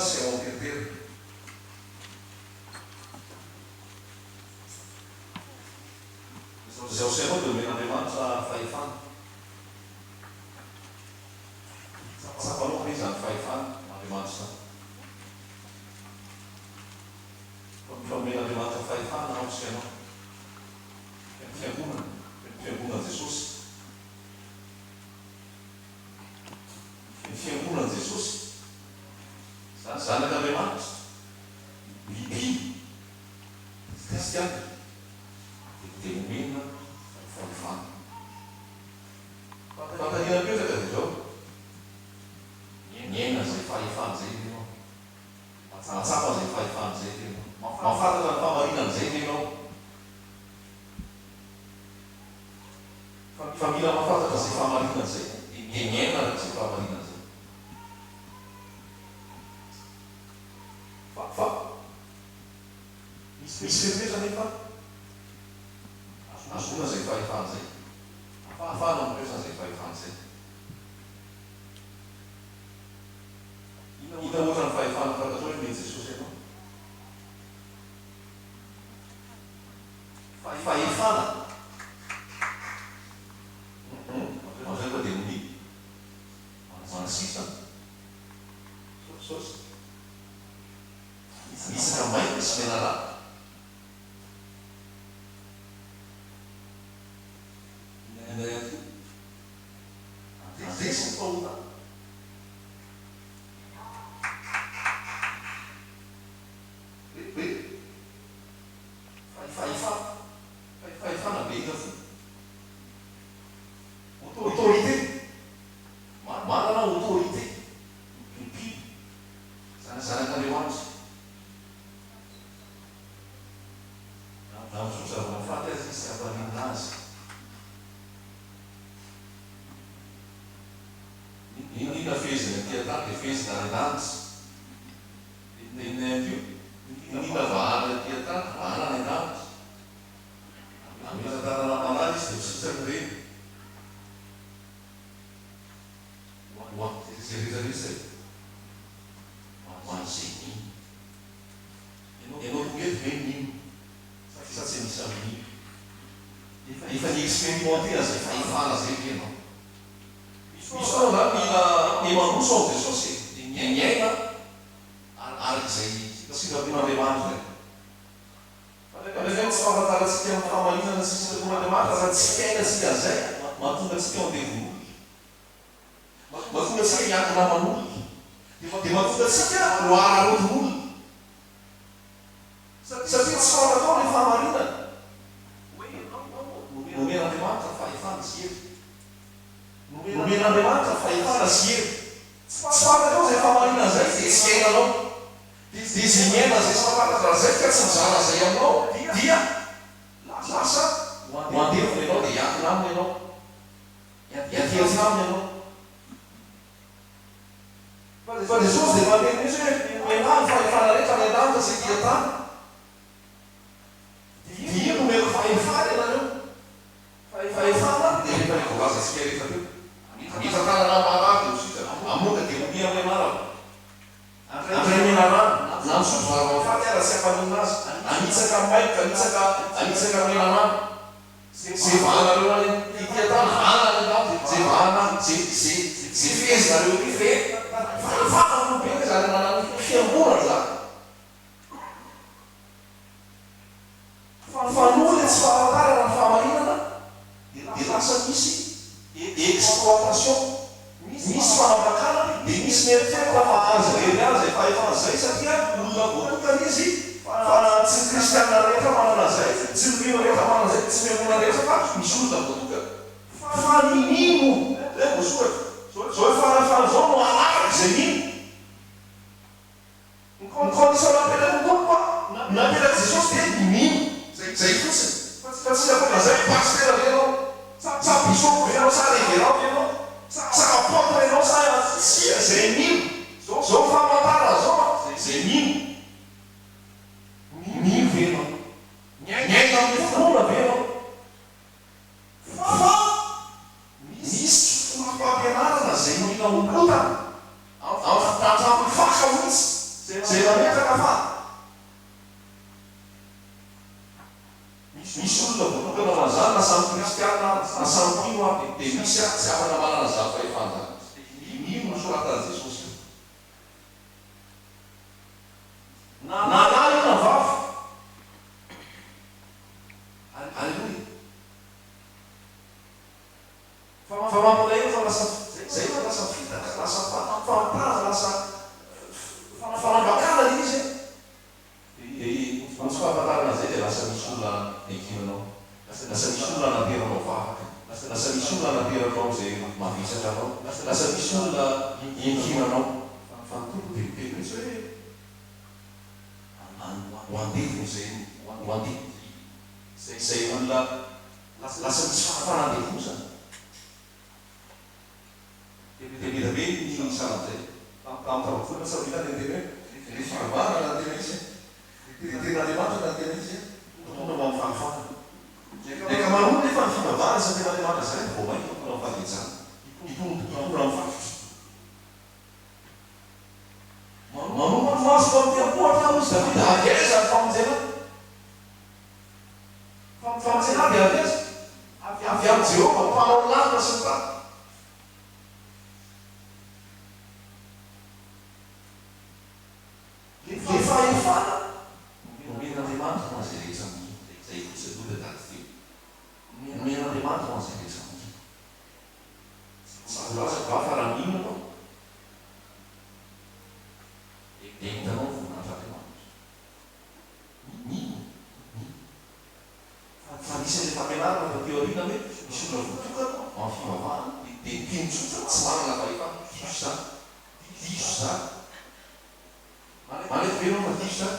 azy sy ao amteritery. Izao seanao dia omen'Andriamanitra fahefana. Tsapanao hoe izany fahefana Andriamanitra izany. Fa omen'Andriamanitra fahefana ao sy ianao. Fiangonana Jesosy. Fiangonana Jesosy. Zanak'Andriamanitra. Biby. Kristiana. Dia omena fahefana. Fantaniana petraka dia izao. Miaina izay fahefana izay ianao. Mahatsapa izay fahefana izay ianao. Mahafantatra ny fahamarinana izay ianao. Fa mila mahafantatra izay fahamarinana izay. Dia miaina izay fahamarinana izay. Fa misy rehetra nefa azona izay fahefana izay. Ahafahana mampiasa izay fahefana izay. Ina ohatra ny fahefana fantatro hoe mety Jesosy ianao. Fahefana. Mazay koa dia ny manasisa. Sosy. Misy ka maina sy menarà. Andresy ny fahona. Fahefana be ina fo. Autorité. Manana autorité. Biby. Zanak'Andriamanitra. Namosozavana faty azy izy ampaninina azy. Inona fezina tiatany dia fezina renantsy. Inona io. Inona vahana tiatany, vahana renantsy. Amina tanana manala izy dia misitsaka ireny. Zay rehetrarehetra zay. Manzay nino. Ianao tonga eto hoe nino. Sa tsy misy amin'io. Efa ny-expérimenté zay fahefana zay ianao. Misy fotoana zany mila manoso ao Jesosy. Miaina ary izay sitrapon'Andriamanitra. Fa tsy fahafantarantsika amin'ny fahamarinana sy sitrapon'Andriamanitra fa tsy fiaina sika zay mahatonga antsika ao an-devon'olona. Mahatonga antsika hiankina aman'olona. Dia mahatonga antsika ho ararotin'olona. Satria tsy fantatao ny fahamarinana. Nomen'Andriamanitra fahefana sy hery. Nomen'Andriamanitra fahefana sy hery. Tsy fantatao izay fahamarinana izay dia tsy fiainanao. Dia izay miaina izay tsy fantatra izay ka tsy mizara izay aminao dia lasa ho andevina ianao dia hiankina aminy ianao. Hiaterina aminy ianao. Fa Jesosy dia mandeha mihitsy hoe menany fahefana rehetra ny an-danitra izay dia tany. Dia ino meko fahefana ianareo. Fahefana dia rehefa ny voalazatsika rehetra teo. Mitantanana marary dia ositra. Amoka dia omia hoe marary. Andray menarana. Na misotro faty ara tsy ampanina azy. Anitsaka maika, anitsaka menarana. Zay vahanareo any tia tany, vahana ny tany. Zay vahana, zay fezinareo ty fe. Fahefana no be zany manana fiangonana zany. Fa noho tsy fahafantarana ny fahamarinana dia lasa misy exploitation, misy fahavakana, dia misy mieritseritra fa azo rery azy zay fahefana zay satria olona voatokana izy fa tsy kristiana rehetra manana zay, tsy mino rehetra manana zay, tsy miangonana rehetra fa misy olona voatokana. Fa ninino zay voasoratra. Zao fahefana zao no anaraka izay nino. Ny condition napetraka tompo napetraka Jesosy dia nino. Zay fotsiny. Fa tsy afaka zay pasteur ianao. Sa bisop ianao, sa révérend ianao. Sa apôtre ianao, sa sia zay nino. Zao fahamantarana zao zay nino. Nino ve ianao. Miaina amin'ny finoana ve ianao. Fa misy fampianarana zay mila ombotana amin'ny faka mihitsy. aby dia misy tsy afana manana za fahefana ino nosoratan'i Jesosy na lahy io na vavy. Alleluia. Fa mampalay io fa lasa zay fa lasa fitaka, lasa fampataza, lasa fanambakana izy. Dia tsy fahafantarana zay dia lasa misy olona enkinanao, lasa misy olona nateranao vavaka, lasa misy olona nateranao zay mavisatra anao, lasa misy olona enkinanao. Fa toro-bebebe mihitsy hoe ho andeviny zay ho andeviny zay olona lasa misy fahafanandevozana. Dia mila be ny sanan'izay tam'tavafona sa mila ny tena hoe le fahavana na tena izy ten'Andriamanitra na tena izy tokony ho am'fahafana. Eka maroa nefa ny fivavahana sa ten'Andriamanitra zay vao mainka tokony am'fahagetsana hitona am'fahotry. Manomboka ny maso fampiampoatra izy Davida aveza ny famonjena. Famonjena dia aveza avy amin'ny Jehova mpanao ny lanitra sy ny tany. Le fahefana nomen'Andriamanitra ho an'izay rehetra mino. Zay fotsy aloha dia daty teo. Nomen'Andriamanitra ho an'izay rehetra mino. Tsy voalaza va fa raha mino anao dia hitanao ny voninahitran'Andriamanitra. Mino. Fa nisy ilay fampianarana fa teo aoriana hoe misy olona voatokana amin'ny fivavahana dia mpinotsotra tsy manana fahefana. Diso zany. Diso zany. Malefy enao fa diso zany.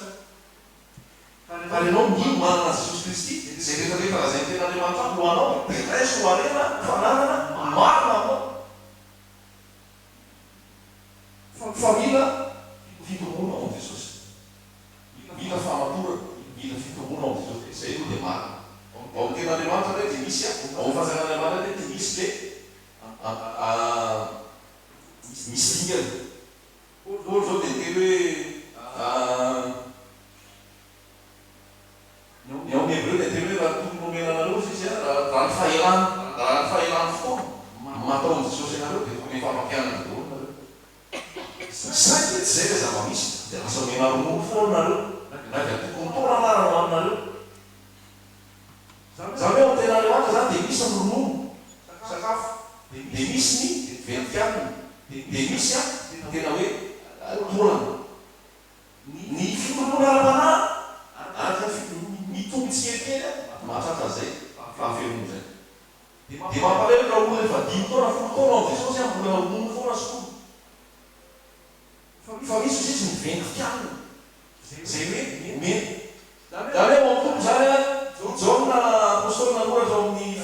Fa ianao mino manana Jesosy Kristy zay rehetrarehetra lazainy ten'Andriamanitra ho anao dia raiso ho arena fananana marina anao. Fa mila fitombona ao Jesosy. Mila famatorana, mila fitombona ao Jesosy. Zay aloha dia marina. Ao amin'ny ten'Andriamanitra ilay dia misy ao amin'ny fahazan'Andriamanitra ilay dia misy le misy dingana. Olo zao dia teny hoe ny ao amin'ny Hébreu dia teny hoe raha tokony nomena anareo izy raha ny fahelany fotoana matao amin'ny Jesosy ianareo dia tokony famampianana daholo nareo. Zay dia tsy zay le zava-misy dia lasa omena ronono foana nareo na dia tokony tona anarana aminareo. Zany hoe ao ten'Andriamanitra zany dia misy ny ronono sakafo dia misy ny ventikanina dia misy tena hoe tolana. Ny fitombona ara-panahy araka mitombo tsikelikely mahatratra zay fahafelony zay. Dia mampalahelo raha olona efa 5 taona 10 taona ao Jesosy mbola ronono foana sokoa. Fa misy izy ny ventikanina zay hoe omena. Zany hoe mampitombo zany Jaona apôstôly nanoratra ao amin'ny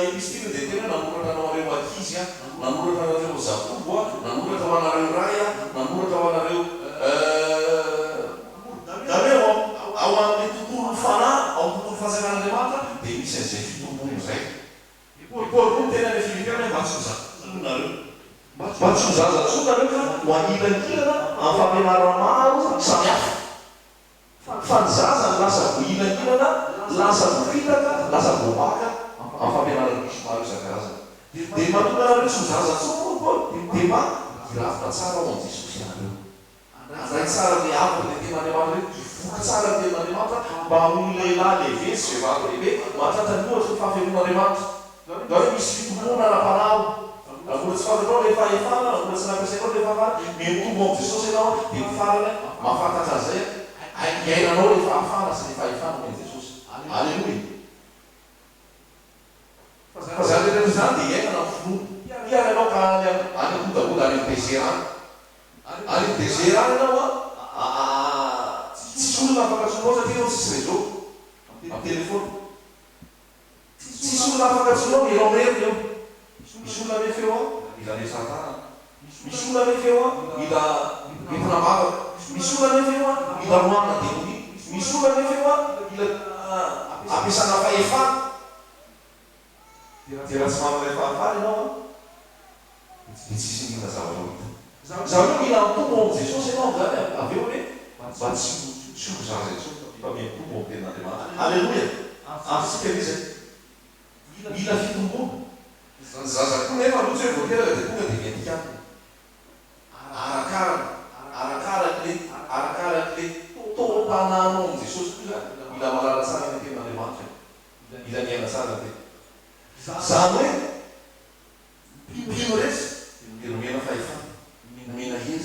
epistile dia tena nanoratra anareo ankizy, nanoratra anareo zakobo, nanoratra ho anareo ray, nanoratra ho anareo zany hoe ao amin'ny tontolo fanahy, ao amin'ny tontolo fahazan'Andriamanitra dia misy an'izay fitombona izay. Paoly koa tena ny Filippiana mba tsy ho zaza-tsonareo. Mba tsy ho zaza-tsonareo ka ho anilankilana amin'ny fampianarana maro samihafa. Fa ny zaza ny lasa voilankilana, lasa vofitaka, lasa voabaka amin'ny fampianarana maro isan-karazany. Dia mahatonga anareo tsy ho zaza-tsona koa dia mba hirafitra tsara ao amin'ny Jesosy ianareo. Andray tsara le avy le ten'Andriamanitra hoe ivoaka tsara ny ten'Andriamanitra mba amin'ny lehilahy lehibe sy vehivavy lehibe mahatratra ny ohatra ny fahafelon'Andriamanitra. Da hoe misy fitombona ara-panahy. Raha mbola tsy fantatrao le fahefana, raha mbola tsy nampiasainao le fahefana, mitombo amin'ny Jesosy ianao dia mifarana mahafantatra an'izay iainanao le fahafana sy le fahefana amin'ny Jesosy. Alleluia. Fa zany rehetra zany dia iainana amin'ny finoana. Iara ianao ka any akodakoda any amin'ny désert any. Any amin'ny désert any ianao tsisy olona afaka tsonao satria ianao tsisy réseau amin'ny telefôny. Tsisy olona afaka tsonao ianao merina eo. Misy olona nefa eo mila nesan-tanana. Misy olona nefa eo mila entina mavaka. Misy olona nefa eo mila roana demoni. Misy olona nefa eo mila ampiasana fahefana. Dia raha tsy manana ilay fahafana ianao dia tsisy mila zavatra hita. Zavatra mila mitombo amin'ny Jesosy ianao zany avy eo hoe mba tsy ho zaza intsony fa mitombo amin'ny ten'Andriamanitra. Alleluia. Amintsika izay mila fitombona. Zazako nefa lotsy hoe voateraka dia tonga dia mentikana. Arakarak'le tao-pananao am' Jesosy koa zany mila malala tsara ny tenin'Andriamanitra, mila miaina tsara te. Zany hoe mpino resy dia nomena fahefana, nomena hery,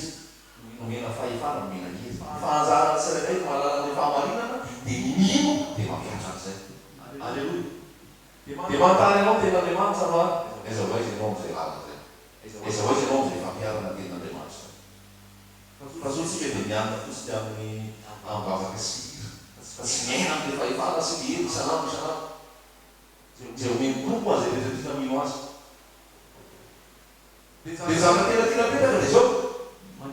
nomena fahefana, nomena hery. Fanjara tsirairay mahalala ny fahamarinana dia mino dia mampiatra an'izay. Aleloia. Dia manontany ianao tenin'Andriamanitra fa aiza ho aiza ianao am'izay lalana zay, aiza ho aiza ianao am'izay fampiarana tenin'Andriamanitra. Fa zao tsika dia mianina fotsiny amin'ny ambavaka sira, fa tsy miaina amin'le fahefana sy hery isan'andro isan'andro. Izay omeny tompo azy rehetra tiana mino azy. Dia zavatra tena petraka dia zao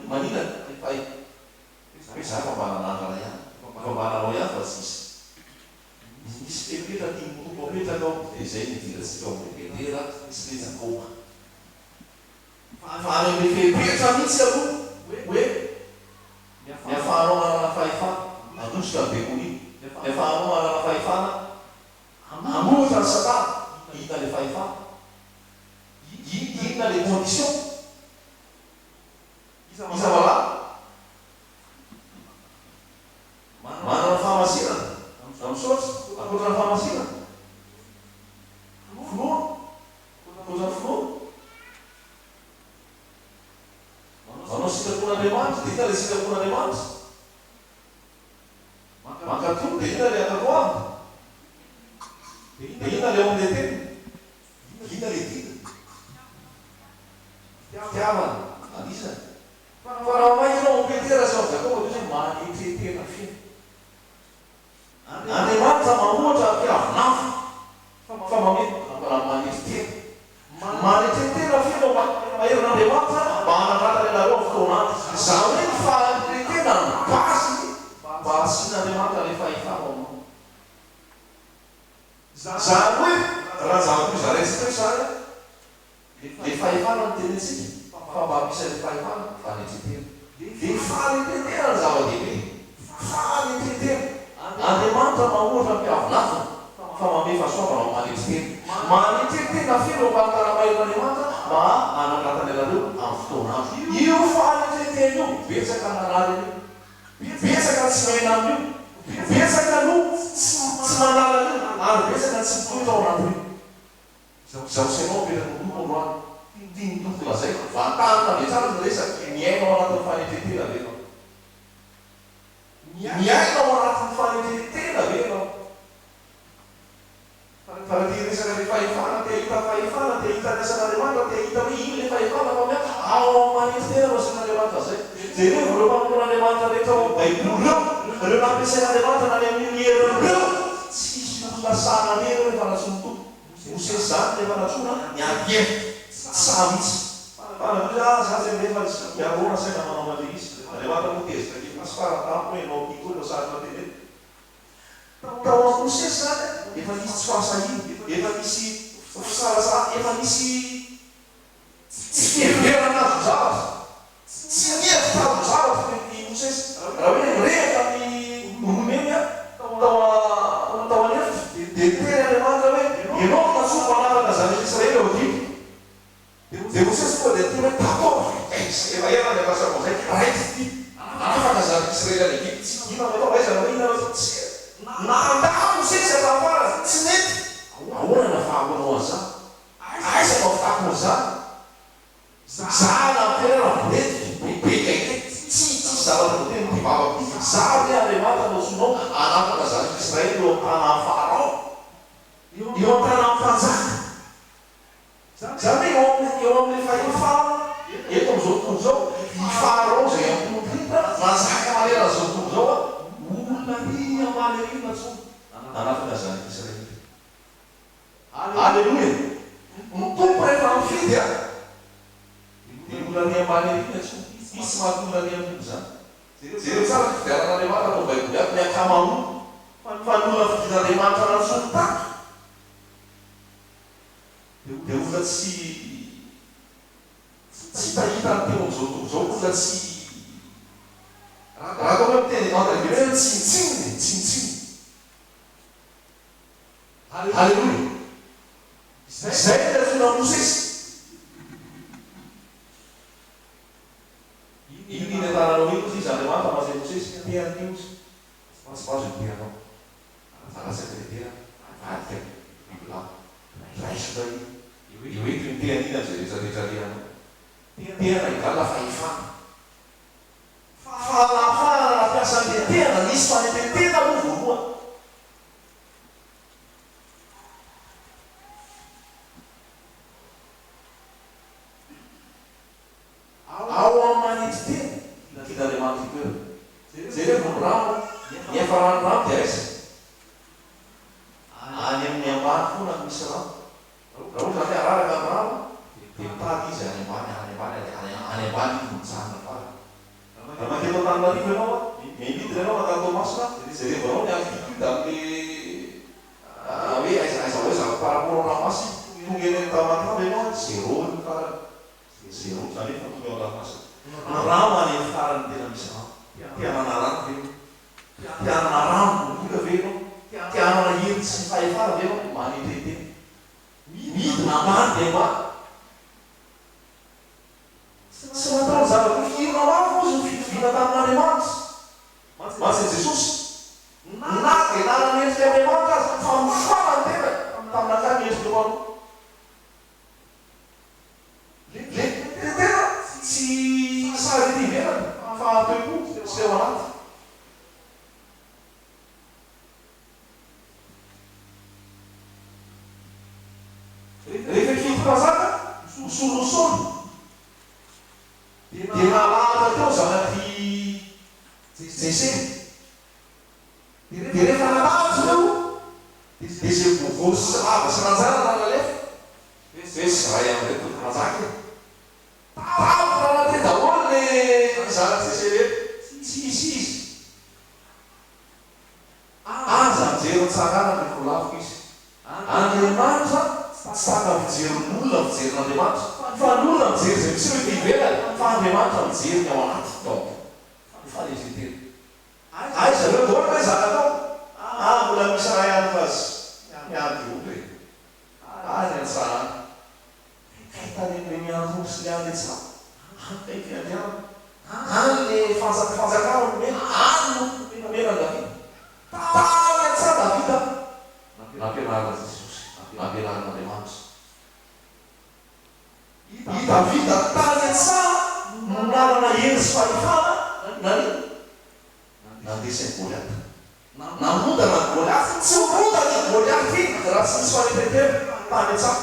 maninana fay hoe za fa mba nanandrana ihany, fa mba nanao ihany fa tsy misy pepetra tiany tompo apetraka ao dia izay nidirantsika ao amin'le Petera sy le Jakoba. Fa any amin'le fepetra mihitsy aloha hoe miafahanao manana fahefana andosika ny bekonia, miafahanao manana fahefana hamotra ny Satana, inona le fahefana, inona le condition, iza malala manana fahamasirana amin'ny saotra ankoatra ny fahamasirana, finoana ankoatra ny finoana, manao sitrapon'Andriamanitra dia inona le sitrapon'Andriamanitra, mankatono dia inona le akakoamina, dia inona le ao amin'le tena, inona le dina, fitiavana, anisany. Fa raha mahay ianao Petera sy Jakoba dia hoe manetretena feno. Andriamanitra mamoatra mpiavinafo fa manetretena. Manetretena feno maherin'Andriamanitra mba hanatratana ianareo amin'ny fotoana andro. Izany hoe ny fanetretena ny basy mba asian'Andriamanitra le fahefana ao aminao. Zany hoe raha zavakoa zaraintsika zany le fahefana no tenentsika fa mba hampisy le fahefana fanetretena. Dia fanetretena ny zava-dehibe, fanetretena. Andriamanitra mamoatra mpiavinafo fa manome fahasoavana ao manetretena. Manetretena feno mba hantaramahirin'Andriamanitra mba hanangratana ianareo amin'ny fotoana andro. Io fanetretena io betsaka nanala io, betsaka tsy maina amin'io, betsaka no tsy manala io ary betsaka tsy mitoetra ao anatiny. Zaho sy ianao petraka ny tompo androany, tiany tompo lazay vantanina be tsara ny resaky miaina ao anatin'ny fanetretena ve ianao, miaina ao anatin'ny fanetretena ve ianao. Fa raha tia resaka le fahefana, tia hita fahefana, tia hita resan'Andriamanitra, tia hita hoe ino le fahefana fa miaka ao manetretena no asian'Andriamanitra zay. Dia ireo ireo mpampon'Andriamanitra rehetra ao Baiboly ireo nampiasain'Andriamanitra nany amin'ny herin'ireo tsisy lasana mery hoe fanatsony tompo. Mosesy zany rehefa natsona niadia savitsy fanavy za zay rehefa miarona saina manao male izy Andriamanitra motezitra kely masy faratampo hoe nao tiko no sary matene tao amin'ny Mosesy zany efa misy tsy fahasahina, efa misy fisarasara, efa misy tsy fiheverana azo zavatra, tsy mihery tazo zavatra ny Mosesy. Raha hoe rehaka ny nomeny tao anefitra dia teny Andriamanitra hoe ianao natsoa manaraka zany Israely ao dito. Dia Mosesy koa dia tena d'accord efa ela ny akasako zay raiky ty afaka zany Israely any Egypte tsy ina matao aiza na inona tsy nandà Mosesy atafara tsy mety ahoana nafahamanao an'izany, aiza mahafitako an'izany, za nampianana borety bebeka ike tsy zavatra tena tivavako za hoe Andriamanitra natsonao anapaka zany Israely eo amin'ny tanàna Farao, eo amin'ny tanàna mpanjaka. Zany hoe eo amin'ny fahefana eto amin'izao tontolo zao ny Farao zay amponopita manjaka manera zao tontolo zao olona ry ambany ry natsona anapaka zany Israely. Aleloia. Ny tompo rehefa mifidy a dia olona ry ambany ry natsona, misy mahatonga ry amin'ny zany. Jereo tsara fidianan'Andriamanitra atao Baiboly ato ny akamaroa fa ny olona fidian'Andriamanitra natsona tato dia olona tsy tahita ny teo amin'izao tontolo zao, olona tsy raha atao hoe miteny Andriamanitra hoe tsinitsiny, tsinitsiny. Aleloia. Zay tena Mosesy. Iny atananao iny koa izy Andriamanitra masay Mosesy tean'io izy. Masomaso iteanao. Zaka-sekretera vadika bibla. Raisoka iny. Io eto ny tean'iny amin'izay rehetrarehetrarehanao. Tena igala fahefana. Fahalafahana nampiasan'ilay tena nisy fanetetena moa voalohany. Ao amin'ny manity tena tian'Andriamanitra itoerana. Zay hoe vao rano, ny efa rano dia aiza? Any amin'ny ambany foana misy rano. Raha ohatra zany araraka amin'ny rano, dia mitady izy any ambany no mijanona fara. Raha maketo Antananarivo ianao, mividitra ianao makany Toamasina, zay rehefa anao ny altitude amin'ny hoe aiza hoe zavatra par rapport au ranomasina, tonga eny amin'ny Tamatave ianao, zéro ny farany. Zéro zany efa tonga ao ranomasina. Rano any amin'ny farany tena misy rano. Tianana rano ve ianao? Tianana rano boka ve ianao? Tianana hety sy fahefana ve ianao? Manetretena. Midina ambany dia ambany. Tsy mataony zavatra firina mafy moa izy fivina tamin'Andriamanitra. Masay Jesosy. Na dia nananendrika Andriamanitra azy fa mifana ny tena tamin'akany endrika ho anao. Tena tsy sary ty ivelany fa atoe-po sy ao anaty. Rehefa hitim-pazaka solosolo dia nalahatra teo zanaky Jese. Dia rehefa nalahatra teo dia zay vovory sy lava sy ranjana nalalefa hoe sy ray amin'ireo manjaka. Tavitra anaty daholo le zanaky Jese rehetra. Tsy isy izy. Aza mijery nitsangana ny volaviko izy. Andriamanitra tsy taka mijery n'olona mijery n'Andriamanitra. Fa n'olona mijery zay misy hoe ivelany, fa Andriamanitra mijery ny ao anaty taoko. Fanezetena. Aiza reo daholo hoe zaka tao. Mbola misy raha ihany fa azy miandry olo e. Any antsahana. Tany amin'ilay miandro sy le any tsara. Kaiky Andriamanitra. Any le fanjakana nomena, any no nomena Davida. Tany antsara Davida. Nampianarana Jesosy, nampianaran'Andriamanitra. I Davida tany antsara no nanana hery sy fahefana nandesiny Goliath. Namondana Goliath, tsy mondana Goliath iny raha tsy misy fanetetena tany antsara.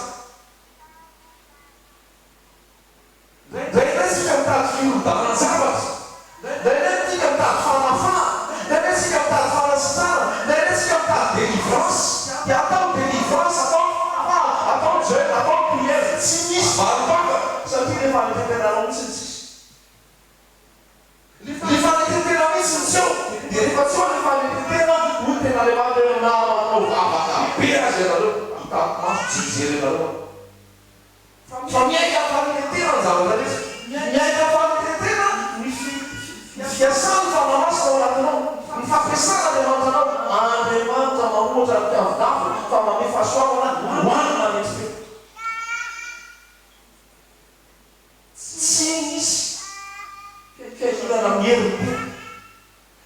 Indraindray tsika mitady firodana zavatra, indraindray tsika mitady fanafana, indraindray tsika mitady fanasitana, indraindray tsika mitady délivrance. Dia atao délivrance, atao jeûne, atao prière, tsy misy valopaka satria le fanetetenanao mihitsy ny tsisy. Le fanetetena mihitsy ny tseo, dia rehefa tsy eo le fanetetena hoy tena Andriamanitra hoe namanao vavaka be azy ianareo, hitako maso tsy hijery ianareo. Fa miaika fanetetena ny zavatra rehetra. Miaika fanetetena ny fiasana fanamasina ao anatinao, ny fampiasana Andriamanitra anao. Andriamanitra mamoatra ny mpiavy-dafo fa manome fahasoavana hoanina manetry. Tsy nisy fiakinana amin'ny heriny tena.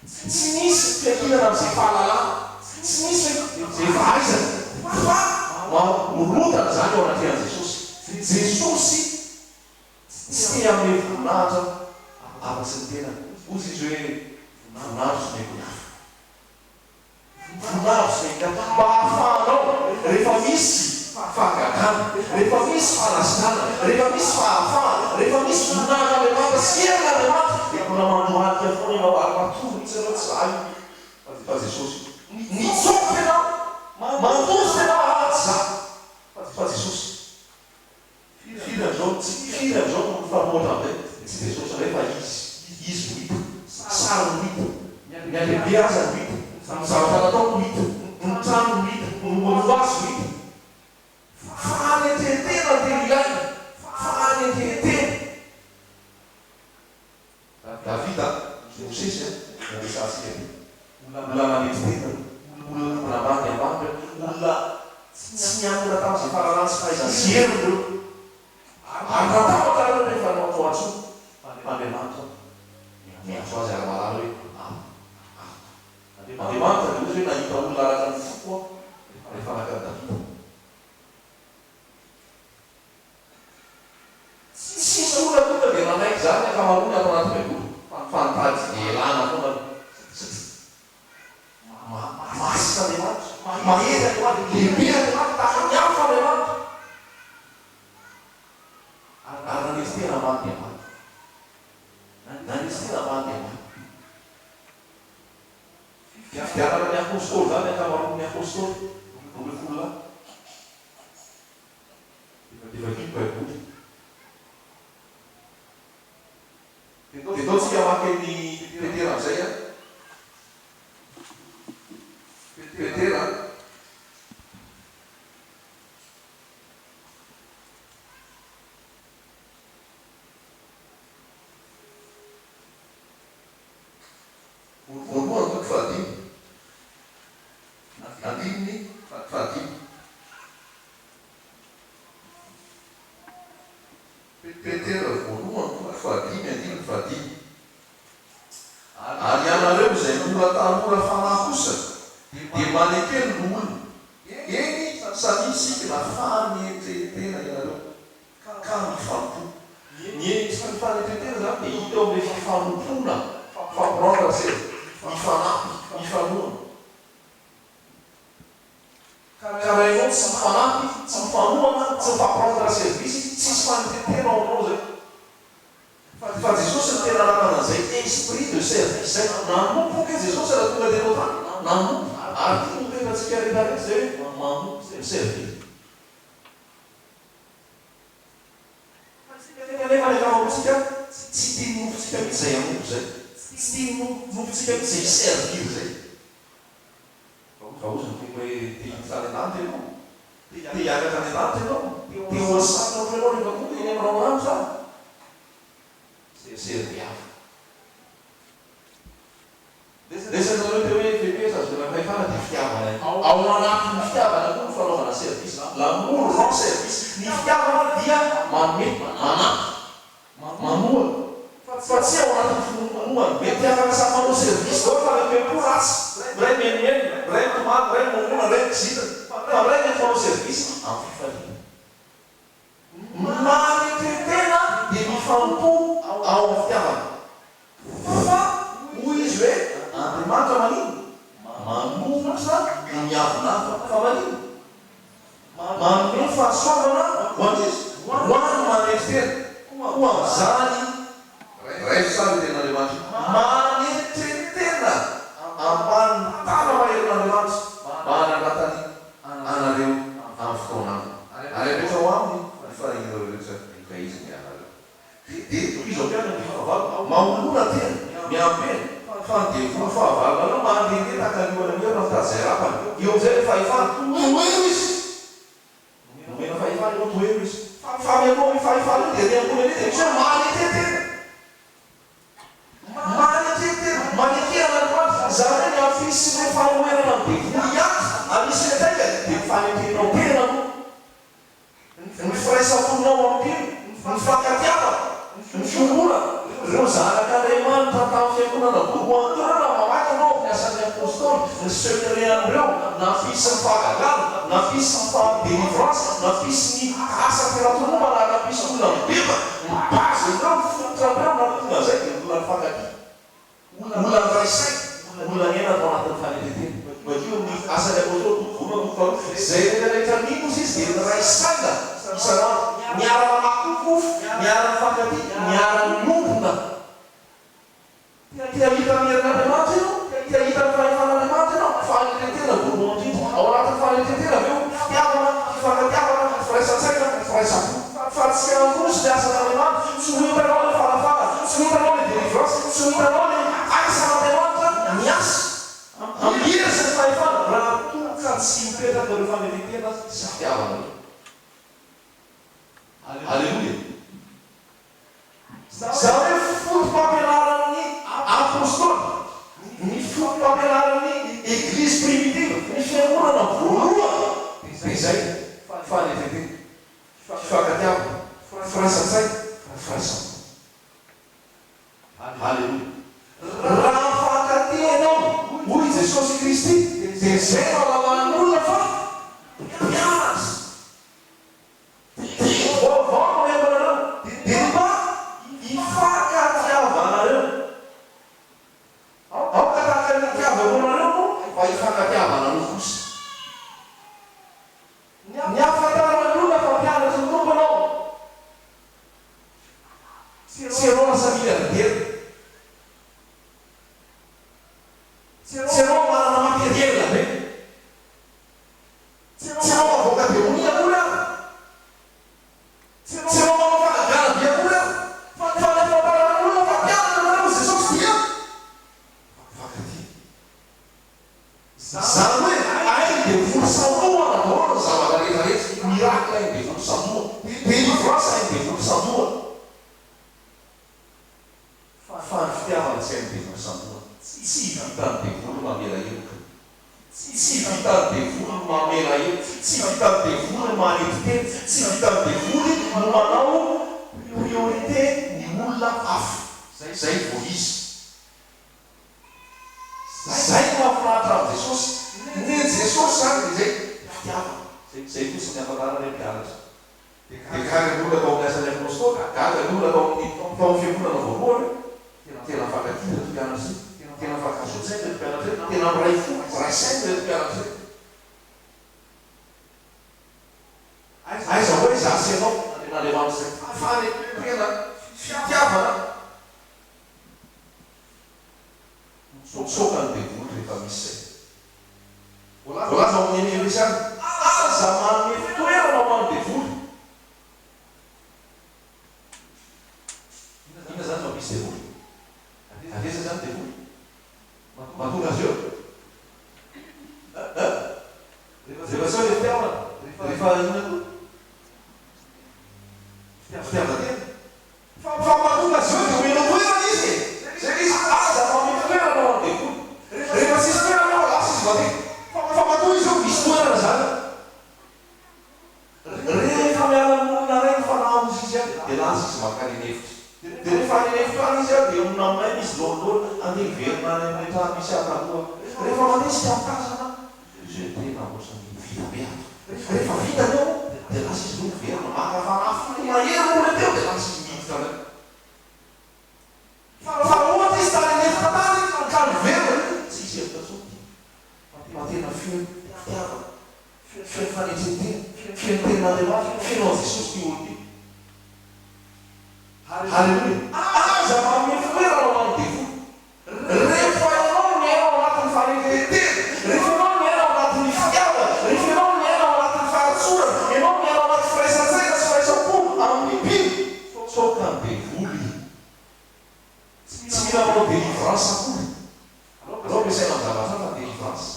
Tsy nisy fiakinana amin'izay fahalalana. Tsy nisy zay fahaizana. Fa morotana zany ao anatin'i Jesosy. Jesosy tsy te amin'ny voninahitra afa-tsy ny tena. Ozy izy hoe voninahitra sy meko hafa. Voninahitra sy meko hafa. Mba hahafahanao rehefa misy fahagagana, rehefa misy fanasitana, rehefa misy fahafahana, rehefa misy voninahitra Andriamanitra sy herina Andriamanitra, dia kuna mandohalika foana ianao ary mitsy ianao tsy ahy fa Jesosy. Nitsoky ianao, mandoso ianao tsy za fa Jesosy. Firy am'izao no famoatra amin'izay. Tsy Jesosy rehefa izy no hita, sary no hita, ny alehibe aza no hita, ny zavatra natao no hita, ny trano no hita, ny molovaso no hita. Fanetetena tena ilaina, fanetetena. Davida, Mosesy, naresansika olona manetetena, olona ambany ambany, olona tsy miankina tamin'izay fahalalana sy fahaizana sy heriny reo. zany ankamaroany ato anaty baiboly fantady elana foana masika Andriamanitra mahety Andriamanitra lehibe Andriamanitra tahaka ny hafa Andriamanitra ary nanisy tena many dia many nanisy tena many dia many fiarana ny apôstôly zany ankamaroany apôstôly robefolona efa kiko baiboly dia tao tsika maky ny Petera amizay a Petera voalohany toko fahadimy andininy fahadimy Petera voalohany toko fahadimy andininy fahadimy ary ianareo izay mora tanora fanahy kosa dia manekely olona eny samy isika na fanetretena ianareo ka mifampo ny eny sy fanetretena zany dia hita eo amin'ilay fifamompona fampirondra zay mifanampy mifanoana karaha ianao tsy mifanampy tsy mifanoana tsy mifampirondra servisy tsisy fanetretena ao anao zay fa Jesosy ny tena nanana an'izay esprit de service zay nanompoka Jesosy raha tonga dia nao tany nanompo ary ty no tena tsika rehetrarehetra zay hoe manompo servir nefa ny akamarotsika tsy tia nofotsika mihitsy zay anompo zay tsy tia nofotsika mihitsy zay servir zay fa ozy ny toko hoe te hiditra any an-tany tenao te hiakatra any an-tany tenao te hoasana ohatranao rehefa tonga eny aminao rano zany servir resanareo te hoe fepesa azo na fahefana dia fitiavana ao anatin'ny fitiavana koa ny fanaovana service l'amour rend service ny fitiavana dia manome manampy manoa fa tsy ao anatin'ny finonoana mety afaka samy manao service dao fa lepempo ratsy ray menimeny ray tomaty ray monona ray kizita fa ray mety manao service amin'ny fifaliana manetretena dia mifampo ao amin'ny fitiavana fa hoy izy hoe Andriamanitra manino manombotra ny miavinafa fa manino manome fahasoavana ho an'izy ho any manetretena ho amin'izany ray fisavy ten'Andriamanitra manetretena ambany tana maheron'Andriamanitra mba hanangatany anareo amin'ny fotoanany ary rehetra ho aminy fanahireo rehetra ka izy mianareo dia izao mpiana ny fahavalo maolona tena miampena fandevono fahavalona anao mandehandeha takanioana mihana mitazay rapany eo amizay le fahefana toero izy nomena fahefana eo toero izy fa mianao ny fahefana io dia riambona ane dia misy hoe manetretena manekehana Andriamanitra zany hoe ny afisy ny fanoherana ny devono ihany amisy retraika dia mifanetrenao tena ny firaisamponao amin'ny tena ny fankatiavana ny fiomona reo zanak'Andriamanitra tamin'ny fiangonana voalohany mamaky anao fiasan'ny apôstôly ny secréan'ireo nafisy ny fahagalana nafisy ny fahadelivrance nafisy ny asa firatonoma nafisy olona mibeba mibazy ireo mifototra am'ireo natonga zay dia olona fankatia olona raisaika olona ena atao anatin'ny fanetretena bakeo ny asan'ny apôstôly voalohany zay rehetrarehetra nino izy dia raisaina isanandro miarana makofofo miarana fankatia miarana nombona tia hita ny herin'Andriamanitra ianao tia hita ny fahefan'Andriamanitra ianao fanetretena voalohany indrindra ao anatin'ny fanetretena aveo fitiavana fifankatiavana firaisan-tsaina firaisampo fa tsy androso ny asan'Andriamanitra tsy ho hitanao le fanafana tsy ho hitanao le délivrance tsy ho hitanao le aisan'Andriamanitra miasa amin'ny hery sy ny fahefana raha tonga tsy mipetraka ireo fanetretena sy fitiavana reo Alleluia. Zany hoe fotom-pampianaran'ny apôstôly ny fotom-pampianaran'ny église primitive ny fiangonana voalohany dia izay fanetretena fifankatiavana firaisan-tsaina firaisampo Alleluia. Raha fankatenao hoy Jesosy Kristy dia zay fahalalan'olona fa mpianatra vaovao no emanareo dia mba Tsy anao lasa mila ritera. Tsy anao manana materiela be. Tsy anao avoaka demonia ola. Tsy anao manao fahagana be ola. Fa nefa mbaran'olona fa mpianatra nareo Jesosy dia. Fakaty. Zany hoe ainy dia volo sandoa daholo ny zavatra rehetrarehetra. Miracle ainy dia volo sandoa. Délivrance ainy dia volo sandoa. Fa ny fitiavana tsy ainy dia volo sandoa. Tsy vitany devolo mamela heloka. Tsy vitany devolo mamela heloka. Tsy vitany devolo manety teny. Tsy vitany devolo no manao priorité ny olona hafa. Zay vao izy. Zay no mahafinaritra amin'ny Jesosy. Ny Jesosy zany dia zay fitiavana. Zay fotsiny ny afantarana hoe mpianatra. Dia gaga ny olona tao amin'ny asany apôstôly. Gaga ny olona tao amin'ny fiangonana voalohany. Tena afankatiana ny mpianatra. Tena afankazotsaina ny mpianatra. Tena miray fo, miray saina ny mpianatra. Aiza hoe zasy ianao n'Andriamanitra zay. Fa ny tena fitiavana. Mitsoka ny devolo rehefa misy zay. Volaza ao amin'ny eny resy any. Aza manome fitoerana ho an'ny devolo. Ina zany fa misy devolo. Avesa zany devolo. Mahatonga azy eo. Rehefa sao le fitiavana. Rehefa ina koa. Fitiavana tena. Fa mahatonga azy eo dia omena toerana izy. Zay izy aza manome toerana ho an'ny devolo. Rehefa sisy toerana ao lasa izy vatenga. Fa mahatonga izy eo misy toerana zany. Rehefa miala amin'olona ray mifanahamozy izy any dia lasa izy makany an'hevitra. Dia rehefa any an'hevitra any izy dia omina aminay izy lohalohany andeha hiverina any amin'ny trano misy atakoa. Rehefa mandeha izy tamikazana zay tena ohatrany vita be ato. Rehefa vitany eo dia lasa izy no miverina makafanafo mahery olona teo dia lasa izy miditra any. Fa ohatra izy tany an'hevitra tany ka miverina tsy izy hevitra tsoty. Fa tena feno fitiavana. Feno fanetretena. Feno tenin'Andriamanitra. Feno an'i Jesosy ty olo ty. Halleluja. Aza manome fitoerana ho an'ny devolo. Rehefa ianao ny ainao anatin'ny fanetretena. Rehefa ianao ny ainao anatin'ny fitiavana. Rehefa ianao ny ainao anatin'ny fahatsorana. Ianao ny ainao anatin'ny firaisan-tsaina sy firaisan-po amin'ny biby. Tsoka ny devolo. Tsy mila manao délivrance akory. Anao ampiasaina amin'ny zavatra fa délivrance.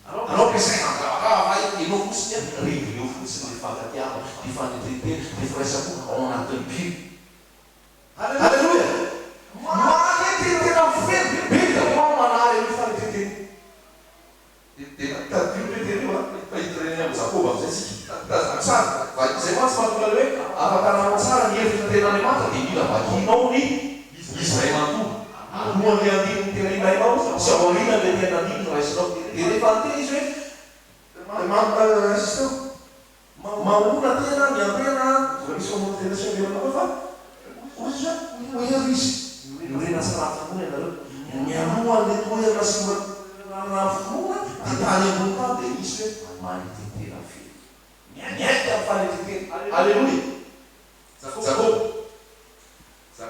Anao ampiasaina amin'ny zavatra fa ianao fotsiny reveo fotsiny ny fankatiavana, ny fanetretena, ny firaisan-po ao anatin'ny biby. Halleluja. Manety tena feno be da mao manary amin'ny fanetretena. Dia tadilo petereo fa hitoreny amin'ny Jakoba amin'izay tsika. Tazana tsara. Zay mantsy mahatonga hoe afakanao tsara ny hevitra ten'Andriamanitra dia mila vakianao ny izy ray manontolo. Alohan'ny andininy tena ilainao sy ao aoriana le tena andininy raisinao. Dia rehefa antena izy hoe mahona tena miampena misy mamono tena sy averana koa fa ohery izy miorena saratana ianareo mianoa le toerana sy rafonona dia tany ambony tany dia misy hoe manetetena feno miaita amin'ny fanetetena. Alleluia.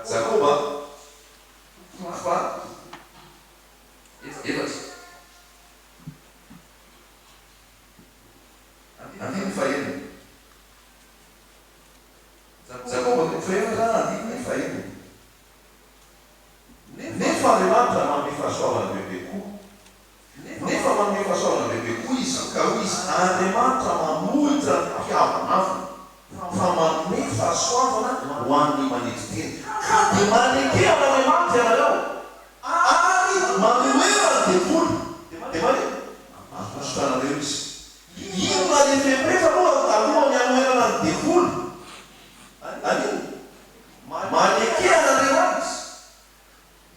Jakoba fa efatra andiny fahenina. Jakoba fahenina andiny fahenina. Nefa Andriamanitra manome fahasoavana bebe koa. Nefa manome fahasoavana bebe koa izy ka hoy izy Andriamanitra manolotra ny mpiavana fa manome fahasoavana ho an'ny manetiteny. Ka dia manekehana Andriamanitra ianareo ary manoera ny devolo. Dia maneo manosotranareo izy. Inona le fepetra alohan'ny anoerana ny devolo? Anino? Manekehana Andriamanitra.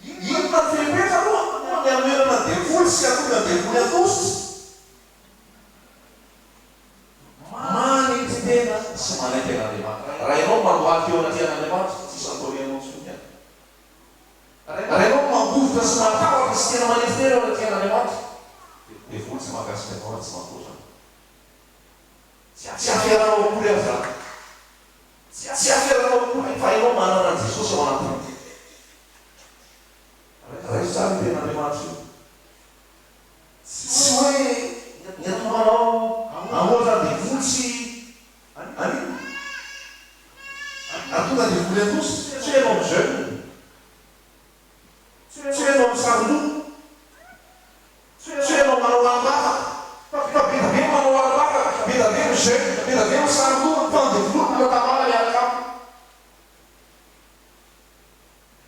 Inona ny fepetra alohan'ny anoerana ny devolo sy atonga ny devolo atositra? Manetitena sy manekehana Andriamanitra. Raha ianao mandoaky eo anatin'Andriamanitra tsy santorianao tsony. Raha ianao mambovotra sy matavaka sy tena manetitena eo anatin'Andriamanitra, devolo tsy mahakasika anao tsy mampozana. Tsy afiaranao akory azy zany. Tsy afiaranao akory hainao manana Jesosy ao anatiny. Raha izany ten'Andriamanitra io. Tsy hoe ny atomanao amoatra dia votsy anio. Atonga dia voly atosy, tsy hoe ianao mijeune, tsy hoe ianao misaroloha, tsy hoe ianao manao lambaka, fa be da be manao lambaka, be da be mijeune, be da be misaroloha, fa dia voly no tamana miaraka aminy.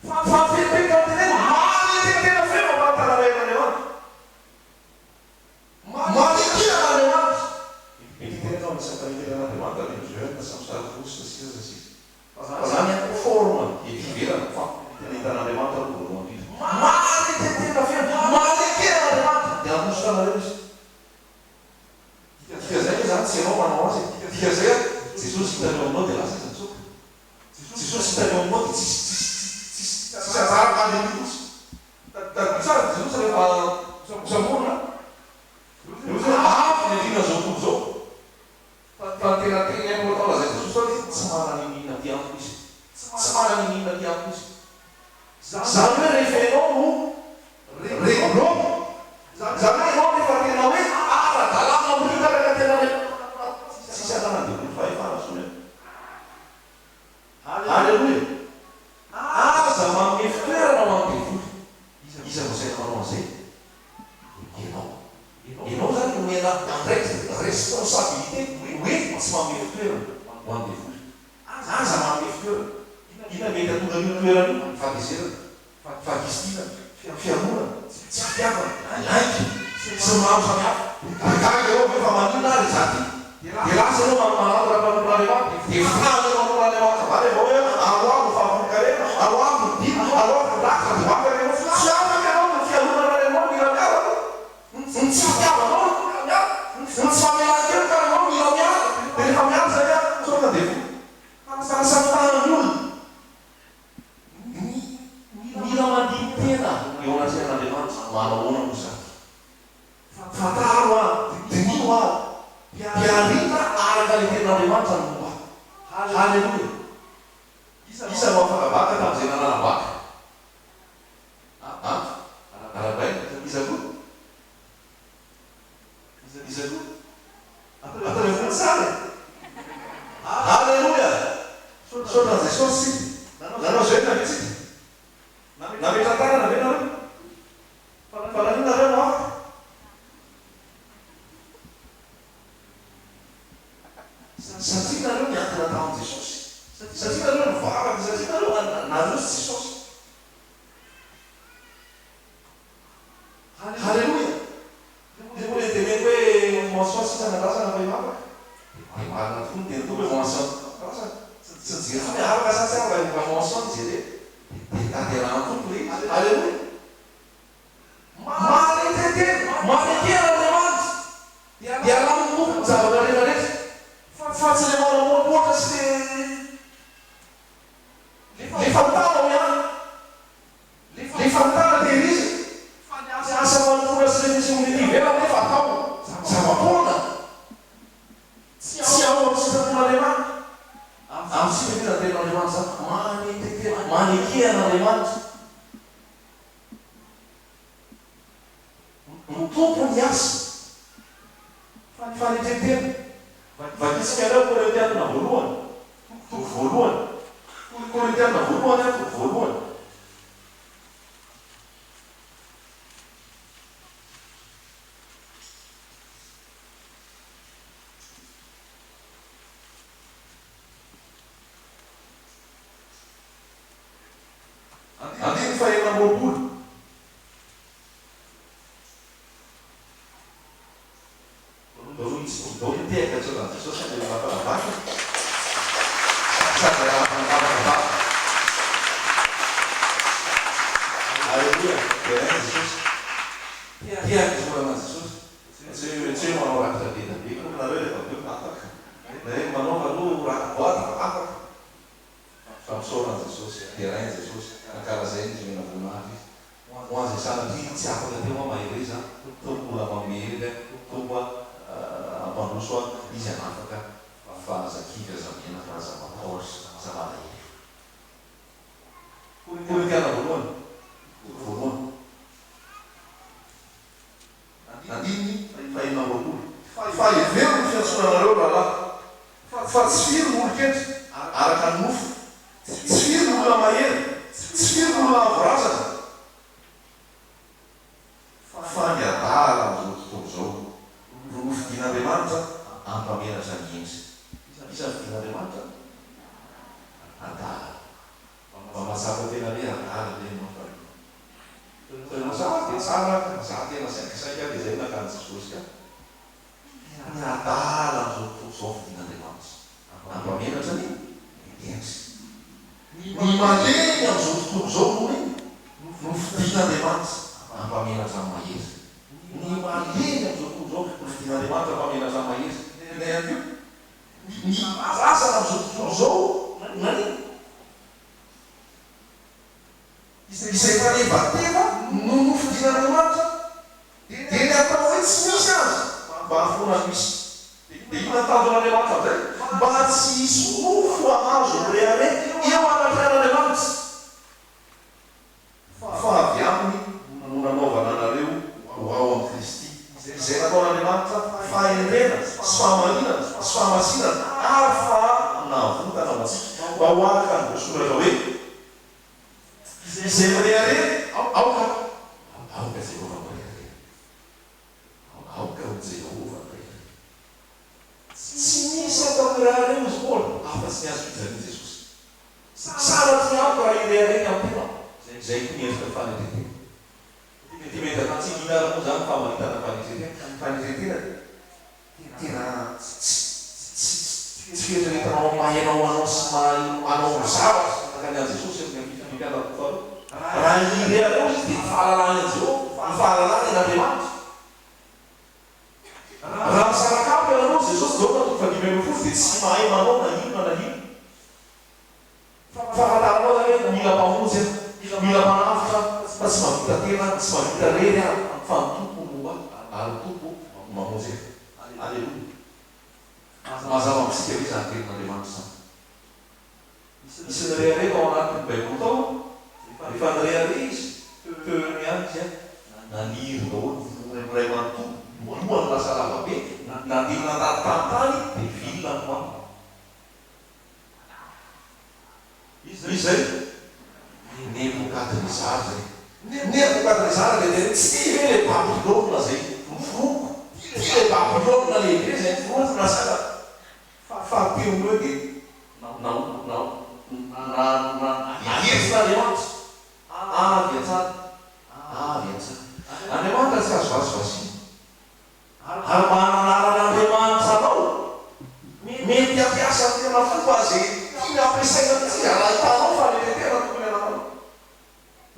Fa fepetra tenena, tena fe mampatana ray aman'Andriamanitra. Malikina n'Andriamanitra. Ity tena misy faniteran'Andriamanitra ny jeune samsary fosy sisa sisa. Fa zany ako forme ety ivelana fa tena hitan'Andriamanitra no voalohany indrindra. Tena fe malikina n'Andriamanitra. Dia amosotanareo izy. Tika zay hoe zany tsy ianao manao azy. Tika zay Jesosy hitanao aminao dia lasa zatsoka. Jesosy hitanao aminao dia tsisy anjara kany mihitsy. Tsara Jesosy rehefa samborona. Jesosy afo ny andrina zao tontolo zao. Fa tena important lazay Jesosy hoe tsy manana inona ty amiko izy. Tsy manana inona ty amiko izy. Zany hoe rehefa ianao no reglo. Zany hoe ianao rehefa tena hoe ara-dalàna mihitaraka tena tsisy anana dia olo fahefana sony. Alleluia. Aza manome fitoerana ho amin'ny devoly. Iza no saina manao an'izay? Ianao zany omena andraiky responsabilité hoe tsy manome fitoerana ho amin'ny devoly. Aza manome fitoerana. Ina mety atonga io toerana io? Fahavezerana, fahakizitina, fianonana, tsy fitiavana, aiky, sy maro samihafa. Agaga ianao hoe fa manina ary zaty. Dia lasa ianao manao raha-panon'Andriamanitra. Dia fitany ianao amin'Andriamanitra. Vale vao hoe aloavo fahavolon-karena, aloavo dino, aloavo laka, divaka ianao. Tsy afaka ianao ny fianonan'Andriamanitra mila miaraka. Ny tsy fitiavanao mila miaraka. Ny tsy famelan-kely ka ianao mila miaraka. Dia rehefa miaraka zay tonga dia fahasafitan'ny olona. Mila mandidy tena eo anatin'Andriamanitra. Manahoana moa zany? Fataro dinino piarina araka ny ten'Andriamanitra no momba. Halleluia. Isa no afakabaka tamin'izay nananabaka. Arabay, iza koa? Iza koa? Atao tsara. Halleluia. Sotra Jesosy. Nanao zay na vitsika. Nametra-tanana ve nareo? Fa nanino nareo no afaka? Satria nareo miankina tamin'i Jesosy. Satria nareo nivavaka, satria nareo naroso Jesosy. Halleluia. Dia mbola dia mety hoe mention sisana-drasana fa hivavaka. Dia marina tokoa ny teny toa hoe mention drasana. Tsy nijery foana afaka sasy afaka efa mention nijery. Dia tanterahana tompo hoe halleluia. Maletentena, malekena n'Andriamanitra. Dia alaminy tompo ny zavatra rehetrarehetra. Fa tsy ilay manamoamoatra sy le fahotana ihany. Le fahotana tehirizy. Fa ny asa manotora sy le misy omeny ivelany nefa atao. Zava-poana. Tsy ao amin'ny sitrapon'Andriamanitra. Amin'ny sitrapon'Andriamanitra ten'Andriamanitra zany manekena ny tompo ny asa. Fanetetena. Vakitsika ireo Korintiana voalohany. Voalohany. Korintiana voalohany voalohany. Andiny fahenina amby roapolo. Vou inteirar que as pessoas sempre vão para baixo. Sabe, ela vai para baixo. Aleluia. Jesus. E a pessoa mais Jesus. Se uma hora da vida, e como na verdade eu nada. Daí uma nova luz, bota. Samsona Jesus, Terem Jesus, aquela gente na vulnave. Uma zesana de siapa que tem uma igreja, tudo uma família, tudo manusia izanafaka fa zakika zamena fa zava-Porsche, zava-lehibe. fa tsy firy olo ketry araka ny nofo, tsy firy olona mahery, tsy firy olona avorazana fa ny adala am'izao tontolo zao no fidian'Andriamanitra ampamenatra ny endry. Isa fidian'Andriamanitra adala mba mazava tena hoe adala le mafari mazaha dia tsara mazaha tena saikasaika dia zay nakany Jesosy ka ny adala am'izao tontolo zao fidian'Andriamanitra ampamenatra ny endry. Ny malemy am'izao tontolo zao moa no fidian'Andriamanitra ampamenatra ny mahery. Ny malemy am'izao tontolo zao no fidian'Andriamanitra ampamenatra ny mahery. Tena ihany koa ny asana am'izao tontolo zao nani izay tanevateva no fidian'Andriamanitra dia ny atao hoe tsy misy azy mba hafoana misy. Dia ina tanjon'Andriamanitra am'izay mba tsy hisy mofo azo rehare eo anatrehan'Andriamanitra fa avy aminy no nanaovana anareo ho ao amin'ny Kristy izay nataon'Andriamanitra fahendrena sy fahamarinana sy fahamasinana ary fa navotana amintsika mba ho araka ny voasoratra hoe izay mirehare aoka Jehova mirehare aoka ho Jehova mirehare. Tsy misy atao mirehare izy Paoly afa-tsy ny azo fijaliana Jesosy. Sara tsy aoka raha irehare amin'ny tena zay koa miendrika fanetretena. Ty mety ataontsika inara moa zany famaritana fanetretena tena tsy fieritreretanao mahainao anao sy anao zavatra nakany an Jesosy amin'ny mpianako faharoa. Raha irehare izy dia fahalalana an Jehova, fahalalana n'Andriamanitra. Raha misarak'ampo ianao Jesosy zao natao fa 5 dia tsy mahay manao na ino na ino. Fahafantaranao zany hoe mila mpamonjy, mila manavotra fa tsy mahavita tena, tsy mahavita rery fa ny tompo momba ary tompo mamonjy. Aleloia. Mazava amintsika hoe zany tenin'Andriamanitra zany. Isy nirehare tao anatin'ny Baiboly tao rehefa nirehare izy teo ny izy naniry daholo ray manontolo lohany lasa lavabe nandeha nandady tantany dia vilona ny hoany. Izy zay Nebukadnezar zay. Nebukadnezar dia tena tsy hoe le Babilôna zay miforoko, ty le Babilôna lehibe zay miforoko na saka fa teo hoe dia naheritsin'Andriamanitra avy an-tsara Andriamanitra tsy azo vasivasina ary mananara'Andriamanitra anao mety ampiasa ny tena fomba zay tiana ampiasaina tsy raha hitanao fanetetena tokony anao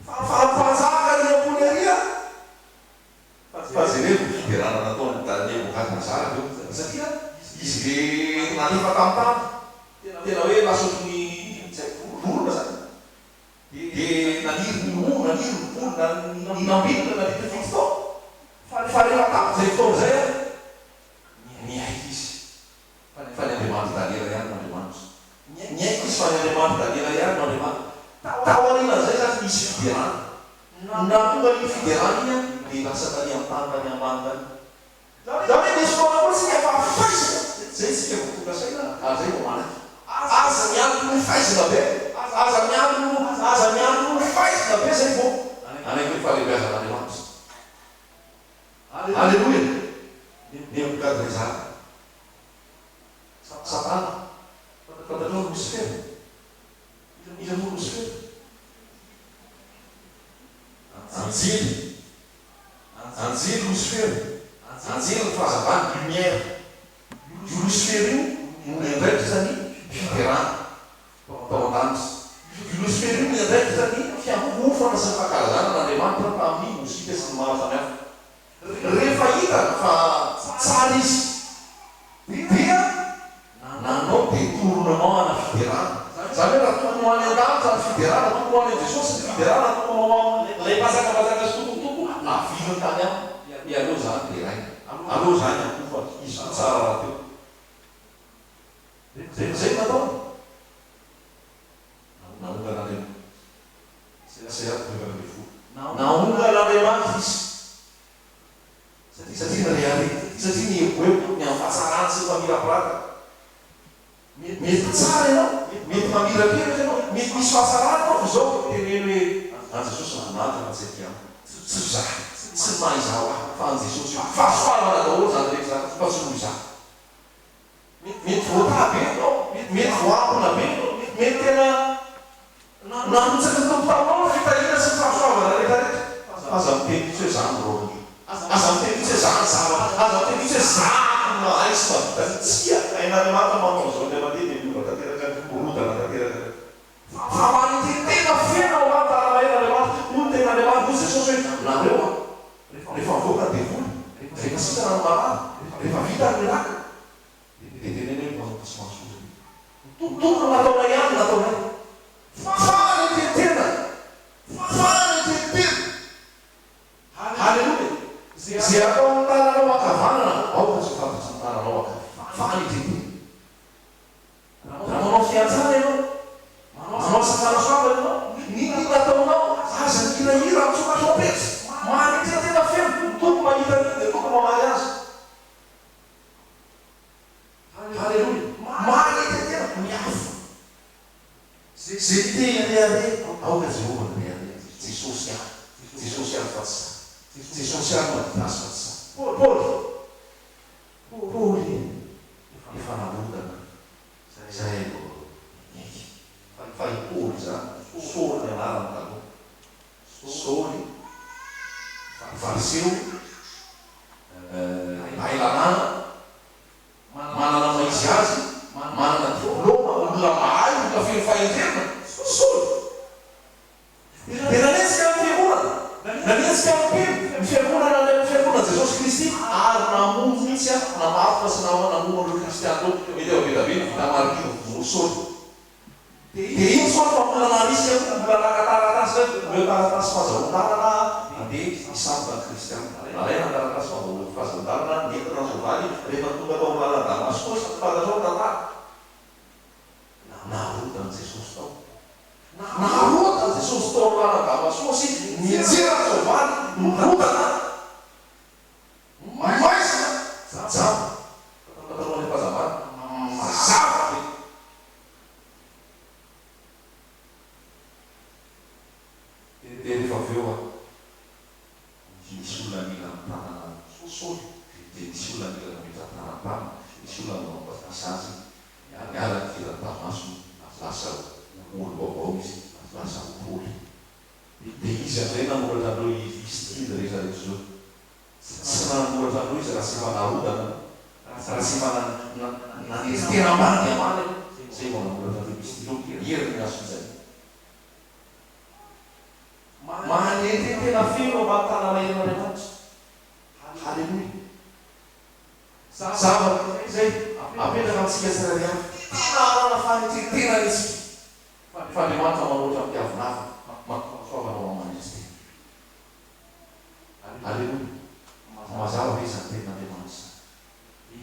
fa mpanjaka ny amponeria fa zay hoe fiderana nataony Nebukadnezar eo satria izy le nanefa tamintany tena hoe lasotony volona zany dia naniry ny olo naniry ny volona ny nambinina naniry fito tao fa rehefa tapizay fotoana zay miaika izy fa ny Andriamanitra dalera ihany n'Andriamanitra miaika izy fa ny Andriamanitra dalera ihany n'Andriamanitra tao aoriana zay zany misy fiderana na tonga ny fiderana iny dia lasa tany amin'ny tany tany ambany tany zany hoe misy fotoana koa tsika fa faizina zay tsika votoka saina ary zay vomanaka aza miantony ny faizina be aza miantony ny faizina be zay vo anaiky hoe fahalebiazan'Andriamanitra. Aleloia. Nebukadnezar Satana fatatrao Lucifer iza moa Lucifer anjely Lucifer anjely ny fahazavany lumière. Io Lucifer io miandraikitra zany fiderana tao an-danitra. Io Lucifer io miandraikitra zany fiampofana sy ny fankalazana n'Andriamanitra tamin'ny mozika sy ny maro samihafa. Rehefa hita fa tsara izy dia nanao dia toronanao ana fiderana. Zany hoe raha tokony ho any an-danitra ny fiderana, tokony ho any an Jesosy ny fiderana, tokony ho lay mazakazaka sy tompotompo avilony tany aminy. Aleo zany dia ray aleo zany akofa izy ko tsara raha teo. Zay natao naonga n'Andriamanitra zay naonga n'Andriamanitra izy satria narehare satria ny eo ny amin'ny fahatsarany sy ny famirapiratana misy fahasaranao zao teneny hoe Jesosy nanatana tsy tsy zah tsy mahay zao fa Jesosy fahasoavana daholo zany reky zany fa tsy noho zah mety voatabe anao mety voampona be mety tena namotsaka tompotanao fitahina sy fahasoavana rehetrarehetra aza miteny hoe zany rony aza miteny hoe zany zava aza miteny hoe zany mahay sy mahavita tsia ain'Andriamanitra manao zao le mandeha de miova tanteraka borodana tanteraka fa manitentena fena ao anaty olo tena Andriamanitra ozy Jesosy hoe nareo rehefa mivoaka ny devoly rehefa sika rano marany rehefa vita ny miraka de teneny hoe manao tsy mahasoa tokony nataonay ihany nataonay fanitentena halleluia zay atao amin'ny tananao akavanana ao tsy fantatry ny tananao fanitentena raha manao fiantsana ianao manao sakarasoava ianao niny nataonao aza nihirahira mitsokatrapetsy manitentena feno toko mahita niny de toko mamaly azy halleluia manitentena miafo zay te ireare aoka Jehova nireare Jesosy any Jesosy any fa tsy Jesosy any madinasy fa tsy Paoly efa narodana zay fa i Paoly zany Saoly ny anarany taloha Saoly fariseo hailanana manana maizy azy manana diplôma olona mahay olona feno fahendrena Saoly de nanetsika amin'ny fiangonana nanetsika amin'ny fiangonana fiangonana Jesosy Kristy ary namonjy mihitsy namafina sy namono ireo kristiany to mety eo betabe vita marikina Saoly de iny Saoly fa mbola narisika mbola nakataratasy reo taratasy fahazavon-dalana andeha isamboka ny kristiany nalaina taratasy fahazavon-dalana nentina sovaly rehefa tonga tao amin'ny lalan-Damasy kosa fantatrao tantara narodana Jesosy tao narodana Jesosy tao amin'ny lalan-Damasy kosa mijery sovaly mirodana maisina jamba fatao le fahazavana mazava de rehefa avy eo misy olona mila mitanana Saoly de misy olona mila mitanana tana misy olona manambatisa azy miala ny firan-Damasy lasa olo vaovao izy lasa Paoly de izy amizay namoratra andreo istily rehetra rehetra zao tsy namoratra andreo izy raha tsy efa narodana raha tsy efa tena ambany de ambany zay vao namoratra andreo istily heriny ason'izay manetentena feno ambany tanana ian'Andriamanitra halleluia zavatra zay apetraka amintsika tsirairay avy tena anana fanetentena itsika fa Andriamanitra manoatra mpiavonava masoavanao aman'izy tena halleluia mazava hoe izany tenin'Andriamanitra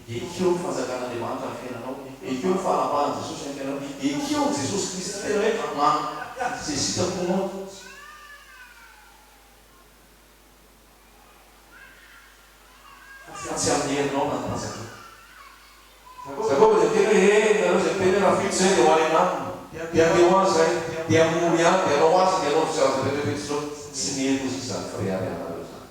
ekeo ny fanjakan'Andriamanitra ny fiainanao ekeo ny fanapahan Jesosy ny fiainanao ekeo Jesosy Kristy tena hoe zay sitaponao tsy amin'ny herinao nantanjaka Jakoba de tena hoe nareo zay tena raha fito zay de ho any anaminy de andeo azy zay de amono ihany de anao azy de anao fisarehetrarehetra zao tsy mety izy zany friary anareo zany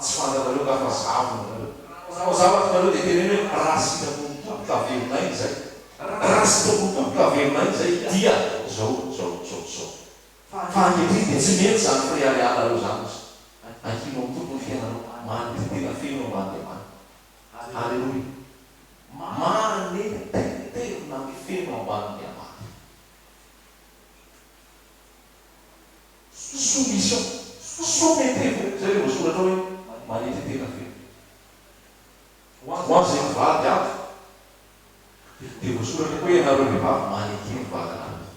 tsy fantanareo ka fa zavona nareo zavatra nareo de tena hoe raha sitapontoboka velonay zay raha sitapontoboka velonay zay dia zao fa ankehitriny de tsy mety zany friary anareo zany ankino amin'ny tompony fiainanao manetentena feno ambany ambany halleluia manetentena ny feno ambany ambany soumission soumettez-vous zay le voasoratra hoe manetentena feno ho azy zay mivady aby de voasoratra koa ianareo vehivavy manekeny vadanareo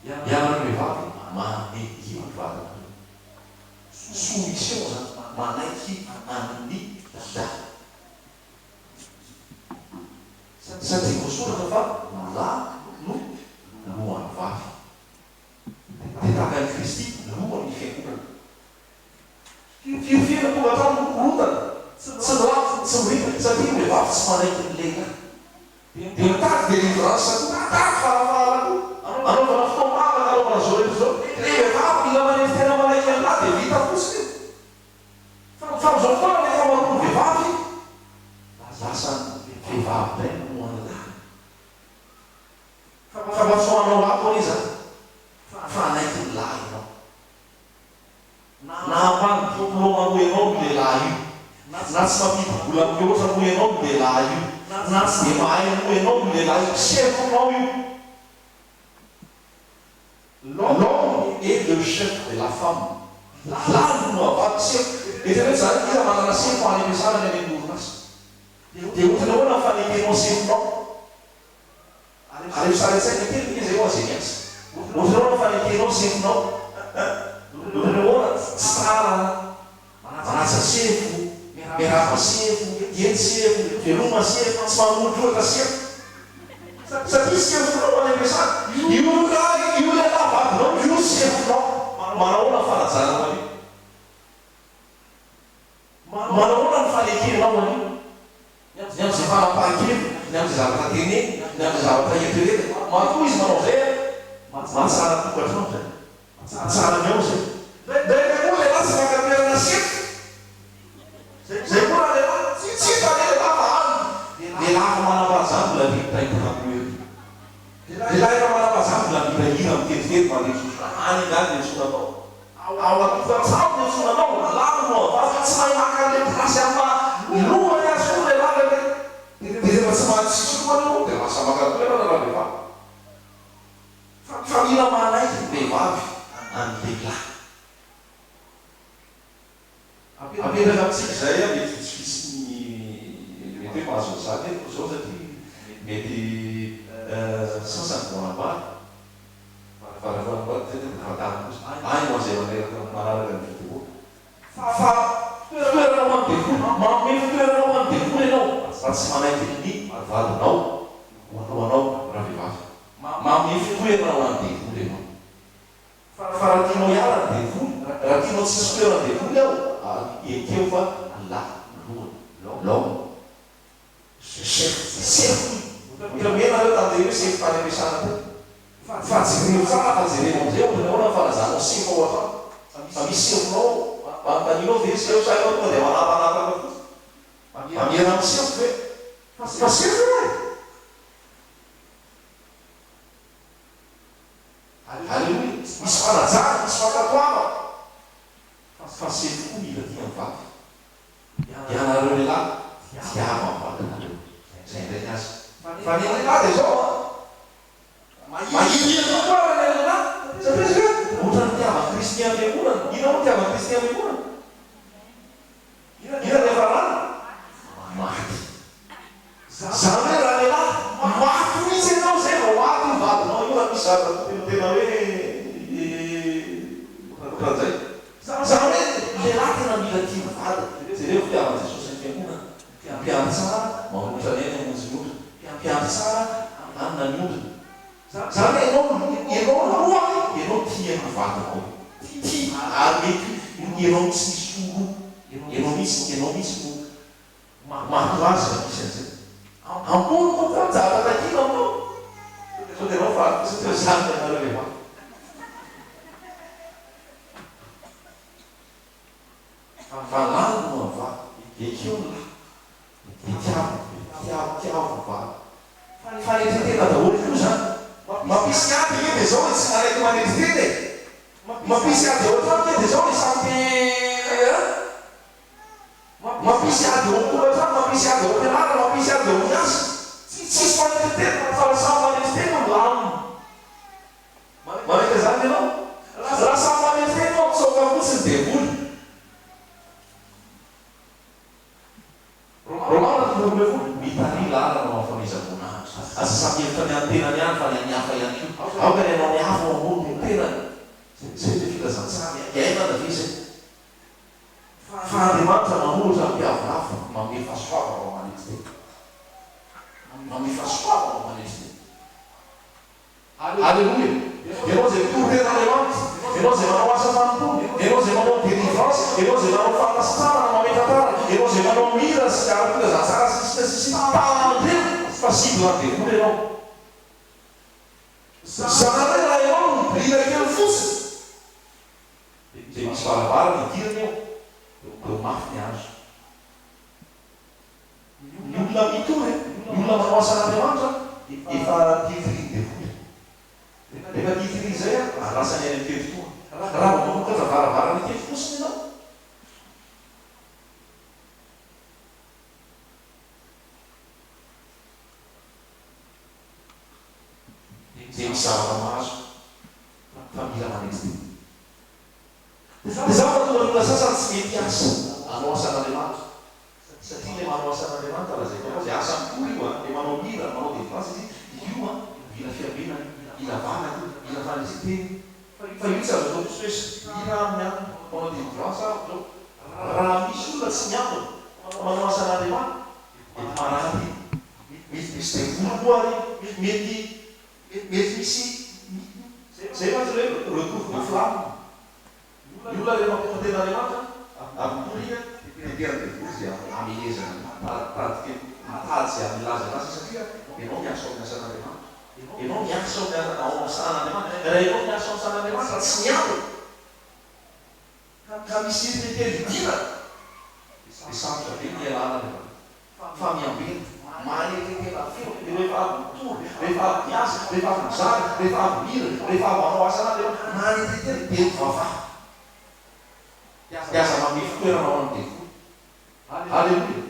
ianareo vehivavy manekeny vadanareo soumission zany manaiky amin'ny dada satria voasoratra fa lahy no lohany vavy de tahaka ny Kristy lohany fiangonana fiofina tonga hatrany rotana tsy milafo tsy mirika satria ny vavy tsy manaiky ny lehilahy de mitady delivrance satria mitady farafarana koa anaovana fahasoanao ato any zany fa naiky ny lahy ianao na ampany diplôma ho ianao ny lehilahy io na tsy mampidi-bola mihoatra ho ianao ny lehilahy io na tsy de mahay ho ianao ny lehilahy io chefonao io. L'homme est le chef de la femme. L'âme no avady chef. Etenhoe zany iza manana chef any ampiasana ny any orinasa. Dia ohatrana hoe nafanekenao chefonao. Ary saritsaina kely izy eo azay miasa. Ohatrana hoe nafanekenao chefonao. Ohatrana hoe tsara manasa chefo, miarahaba chefo, eny chefo, veloma chefo, tsy mamory loatra chefo. Satria chefonao any ampiasana. Io le lavadinao io chefonao. Manahoana ny fanajana anio? Manahoana ny fanekenao anio? Ny amin'izay fanapahan-kely, ny amin'izay zavatra teneny, ny amin'izay zavatra eritreretina. Matoa izy manao zay mahatsara tokatrano zay. Mahatsara miao zay. Ndraiky moa lehilahy tsy mankaperana sefo. Zay moa raha lehilahy tsy fanely lava any. Lehilahy fa manam-pahazany mbola mitahitahakoe. Lehilahy fa manam-pahazany mbola mitahira mitetifety mandesoso. Any ngany le sonanao. Ao atokantsao le sonanao. Lavo no avady tsy mahay maka le plasy amin'ny lohany azy koa lehilahy le. Dia rehefa tsy mahatsisy lohany io dia lasa maka toerana raha vehivavy. Fa mila manaiky ny vehivavy any lehilahy. Apetraka amintsika izay mety vitsivitsy ny mety hoe mahazo an'izany eto zao satria mety sasany vao anambady. Ay mo zay manaraka ny videoa. Fa toerana mandevoly, mameno toerana mandevoly ianao. Fa tsy manaiky ny vadinao, hoanao raha vehivavy. Mameno toerana mandevoly ianao. Fa raha tianao hiala ny devoly, raha tianao tsisy toerana devoly ao, ekeo fa l'homme. Chef. Mila mena reo tamin'izay hoe chef tany ampiasana teo. Fa jereo tsara fa jereo amizay ohatranaona fanazanao sefo ao atrano. Fa misy sefonao maninao dia sefo sainao tonga dia manapanapana fotsy. Mamiana amin'ny sefo hoe fa sefo io e. Alleloia. Misy fanajana, misy fankatoava. Fa sefo koa mila tia mivady. Ianareo lehilahy tiava mivadinareo. Zay ndray ny azy. Fa ny lehilahy dia zao mahirihira kokoa raha ny lehilahy. Satria izy hoe ohatra ny tiava Kristy amin'ny fiangonana. Ina moa tiava Kristy amin'ny fiangonana? Ina ny efa rano? Maty. Zany hoe raha lehilahy maty mihitsy ianao zay vao maty ny vadinao io raha misy zavatra tena hoe ohatran'izay. Zany hoe lehilahy tena mila tia mivady. Jereo fitiavan'i Jesosy ny fiangonana. Mpiandry tsara mamotra ny eny amonjy ny olona. Mpiandry tsara anona ny olona. Zany ianao roa ianao tia ny vadinao. Tia ary mety ianao misy misy oro. Ianao misy no mahatoazy raha misy an'izay. Ambony kokoa ny zavatra takiana aminao. Sao dia ianao fa satria zany ianareo lehilahy. Fa lany no avady, ekeo ny lahy. Tiavo vady. Fa netitena daholo koa zany. Mampisy ady io dia zao tsy manaiky manetitena e. Mampisy ady ao an-trano dia zao ny sampy. Mampisy ady ao an-kola an-trano, mampisy ady ao am-pianarana, mampisy ady ao amin'ny asa. Tsisy manetitena fa samy manetitena no lamina. Manaiky zany ianao. Raha samy manetitena ao mitsoaka fotsiny devoly. Romana 12 mitary lalana ao famezam-boninahitra. Aza samy hevitra ny antenany ihany fa ny any hafa ihany koa. Ao ka ny anao ny hafa ambony ny tenany. Zay dia filazantsara iainana ve zay. Fa Andriamanitra manolotra ny mpiavolafa manome fahasoavana ao manetiteny. Manome fahasoavana ao manetiteny. Alleluia. Ianao zay mitory-ten'Andriamanitra. Ianao zay manao asa fanontolo. Ianao zay manao délivrance. Ianao zay manao fanasitsarana mametantara. Ianao zay manao mira sy ara-pilazantsara sy tanandreo. Fa sidy landevoly ianao. Zany hoe raha ianao mibrina kely fotsiny. Dia misy varavara midirana eo. Deo mafy ny azo. Ny olona mitory, ny olona manao asan'Andriamanitra efa tia firidevoly. rehefa tiatiry zay lasany any telo toa raha mamokatra varavarana telo fosiny ianao dia mizavatra mahazo fa mila manetsy dia za mahatonga olona sasany tsy mety asa anao asan'Andriamanitra satria le manao asan'Andriamanitra raha zay dia asa mikory io le manao mira manao dépense izy io mila fiabenana mila vanaka mila fanesiteny fa io tsy azo atao pisoesy mira amin'ny any manao dépense raha misy olona tsy miambina manao asan'Andriamanitra dia maraty misy zay volomoa mety misy zay mahazo hoe retrouve de flamme ny olona rehefa mampifanten'Andriamanitra amin'ny torika dia tena devozy amehezana mitady zay amilaza anazy satria ianao miasa ao amin'ny asan'Andriamanitra ianao miasa ao amin'ny san'Andriamanitra raha ianao miasa ao amin'ny san'Andriamanitra tsy miambina ka misy tely idina dia sarotra be ny ialana fa miambena manetetena feo dia rehefa avy mitory rehefa avy miasa rehefa avy mizara rehefa avy mira rehefa avy manao asan'Andriamanitra manetetena dia mivavaha diaza mame fitoerana ao amin'ny devoly alleluia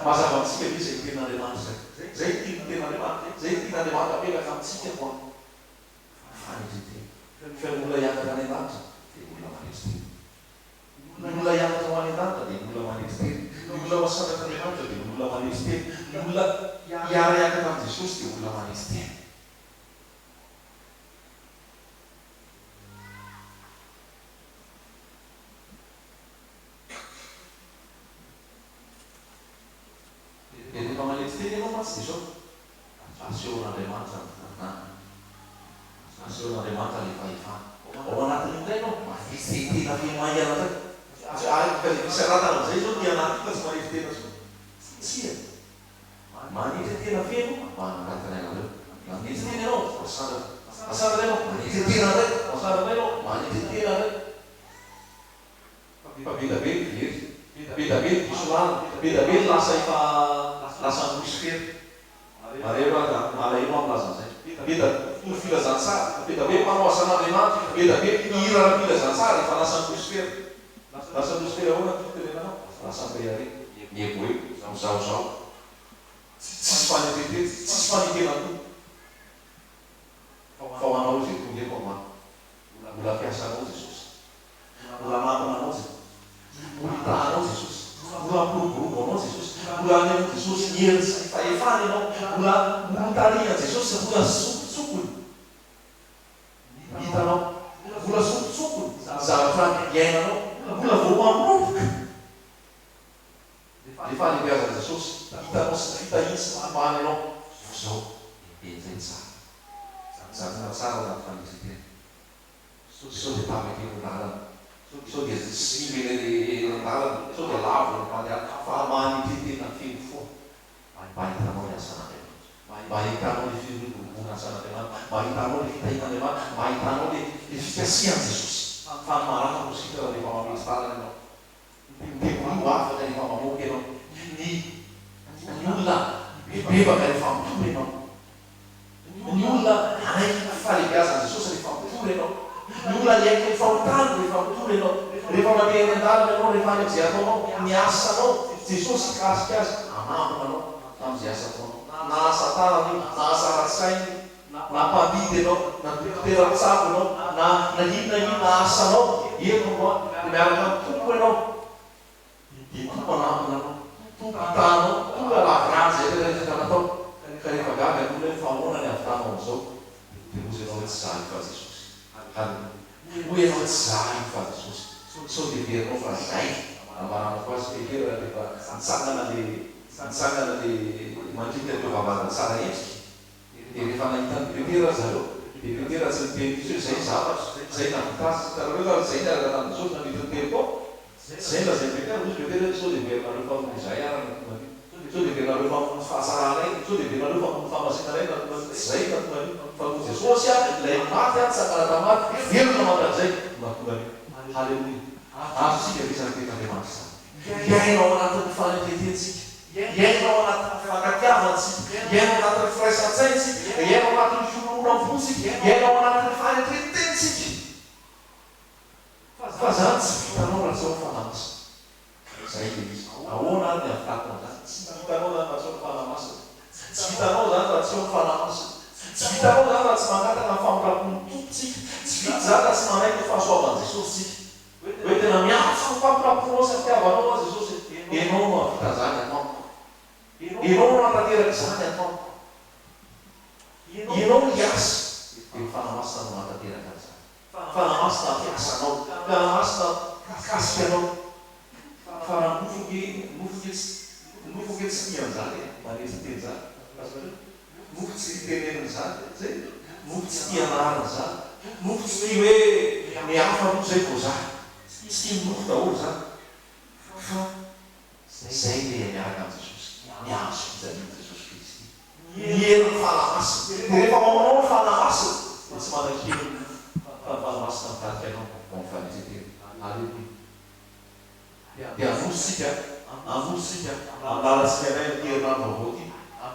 mazava amintsika ve zay ten'Andriamanitra zay tiany ten'Andriamanitra zay tian'Andriamanitra apelaka amintsika koa fanetetena fa olona hiakatra any an-danitra dia olona manetetena ny olona hiakatra ho any an-danitra dia olona manetetena ny olona masakatra Andriamanitra dia olona manetetena ny olona hiara-hiakatra amin'ny Jesosy dia olona manetetena rehefa manetetena ianao matsy dia zao asehon'Andriamanitra asehon'Andriamanitra le fahefana ao anatin'indray ianao manetetena feno maiana zay misy anatana zay zao ny anaty ka tsy manetetena zao tsia manetetena feno mananatiny anareo manetetena ianao asara ianao manetetena ray asara ianao manetetena ray fa bedabe ny very bedabe ny disolana bedabe ny lasa efa lasa atmosfera mareo malaino amilazan'izay beda tolo filazantsara bedabe manao asan'Andriamanitra bedabe hira ara-filazantsara efa lasa atmosfera lasa atmosfera ahoana totenenanao lasa mpeare miebo hoe zaozao tsisy fanetetena tsisy fanetena koa fa ho anao zay tonga efa mano mbola fiasanao Jesosy mbola mampananao zay mbola tahanao Jesosy mbola ampiroborobo anao Jesosy mbola any amin'ny Jesosy ny hery sy ny fahefana ianao mbola tarihan Jesosy mbola sokotsokony hitanao mbola sokotsokony zavatra iainanao mbola vao mamoroboka rehefa alebiazan Jesosy hitanao sy fitahiny sy mafahana ianao zao enzay tsara zarina tsara anaty fanetetena sao dia tapakely lalana sao dia sy mele lalana sao dia lavo ny mandeha fa manetetena feno foa mba hitanao ny asan'Andriamanitra mba hitanao le firovona asan'Andriamanitra mba hitanao le fitahin'Andriamanitra mba hitanao le fikasihan Jesosy fa maraka mosika rehefa mametsy tanana ianao mipepolo afaka rehefa mamoky ianao ny olona bebaka rehefa mitory ianao ny olona anaiky falebiazan Jesosy rehefa mitory ianao ny olona liaiky fahotany rehefa mitory ianao rehefa mandeha any an-dalana ianao rehefa any amin'izay ataonao ny asanao Jesosy hikasika azy amamina anao amin'izay asa ataonao na asa tanana io na asa ara-tsainy na mpampidy ianao na dokotera-tsako ianao na inona io na asanao eno dia miaraka amin'ny tompo ianao dia tompo anamina anao tompo hitanao tonga lavrany zay rehefa natao ka rehefa gaga ny olona hoe fa ahoana ny avitanao am'izao dia ozy ianao hoe tsy zahy fa Jesosy hoe ianao hoe tsy zahy fa Jesosy sao dia verinao fa zay ambaranao ko azy pekera rehefa nitsangana le mandrika teo vavazana tsara endriky dia rehefa nahitany petera zareo dia petera tsy niteny izy hoe zay zavatra zay navitasy tareo zay niaraka tamin'ny Jesosy nanitotelo koa zay la zay petera ozy petera sao dia verinareo fa mony zay arana sao dia verinareo fa mony fahasaranay sao dia verinareo fa mony famasinanay zay natonga fa no Jesosy lay maty tsakana tamaty verona mandra'zay natonga halleluia azo sika visany ten'Andriamanitra iainao anatin'ny fanetetensika iainao anatin'ny fankatiavantsika iainao anatin'ny firaisan-tsaintsika iainao anatin'ny filomona-mpontsika iainao anatin'ny tsika. Tsy vitsy zany tsy manaiky ny fahasoavan'i Jesosy tsika. Hoe tena miantso ny fampiraponao sy fitiavanao a Jesosy. Enao no avita zany anao. Enao no atanteraka zany anao. Enao no hiasa. Dia fanamasina no atanteraka zany. Fanamasina fiasanao. Fanamasina kasika anao. Fa raha mofo ke tsy mian'izany manesy teny zany. Mofo tsy tenenina zany. Zay mofo tsy tianarina zany. Mofo tsy tia hoe mihafa no zay vao zany. Tsy tia mofo daholo zany. Fa zay le miaraka amin'ny Jesosy. Miazo fijaniny Jesosy Kristy. Miena ny fanamasina. Dia rehefa mamanao ny fanamasina dia tsy manakely fa ny fanamasina mitadika anao ao amin'ny fanetetena. Aleluia. Dia anositsika ambalantsika nay ny herinandro vaovao ty.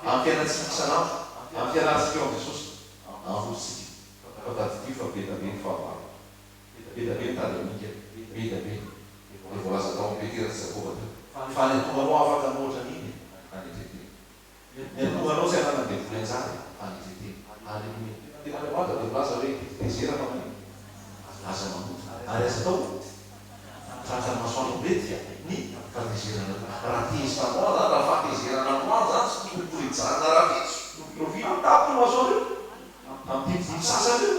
Amin'ny fiainantsika isanandro, amin'ny fianarantsika eo amin'ny Jesosy. Anositsika. Fa tadidio fa be da be ny fahavalo. Be da be ny tadimika. Be da be. Dia voalaza tao amin'ny betera tsy Jakova teo. Fa ny antonganao afaka nohatra n'iny fanetetena. Ny antonganao tsy anana dia volenjary fanetetena. Aleluia. Tena Andriamanitra dia milaza hoe tezera fa manino. Aza mamoto. Ary aza tao tratra ny masoandro mety ny fatezerana. Raha tezitanoa zany raha fatezerana noa zany tsy tokony raha vitsy. Profilo tapony masoandro io. Amin'ny dimy sasany io.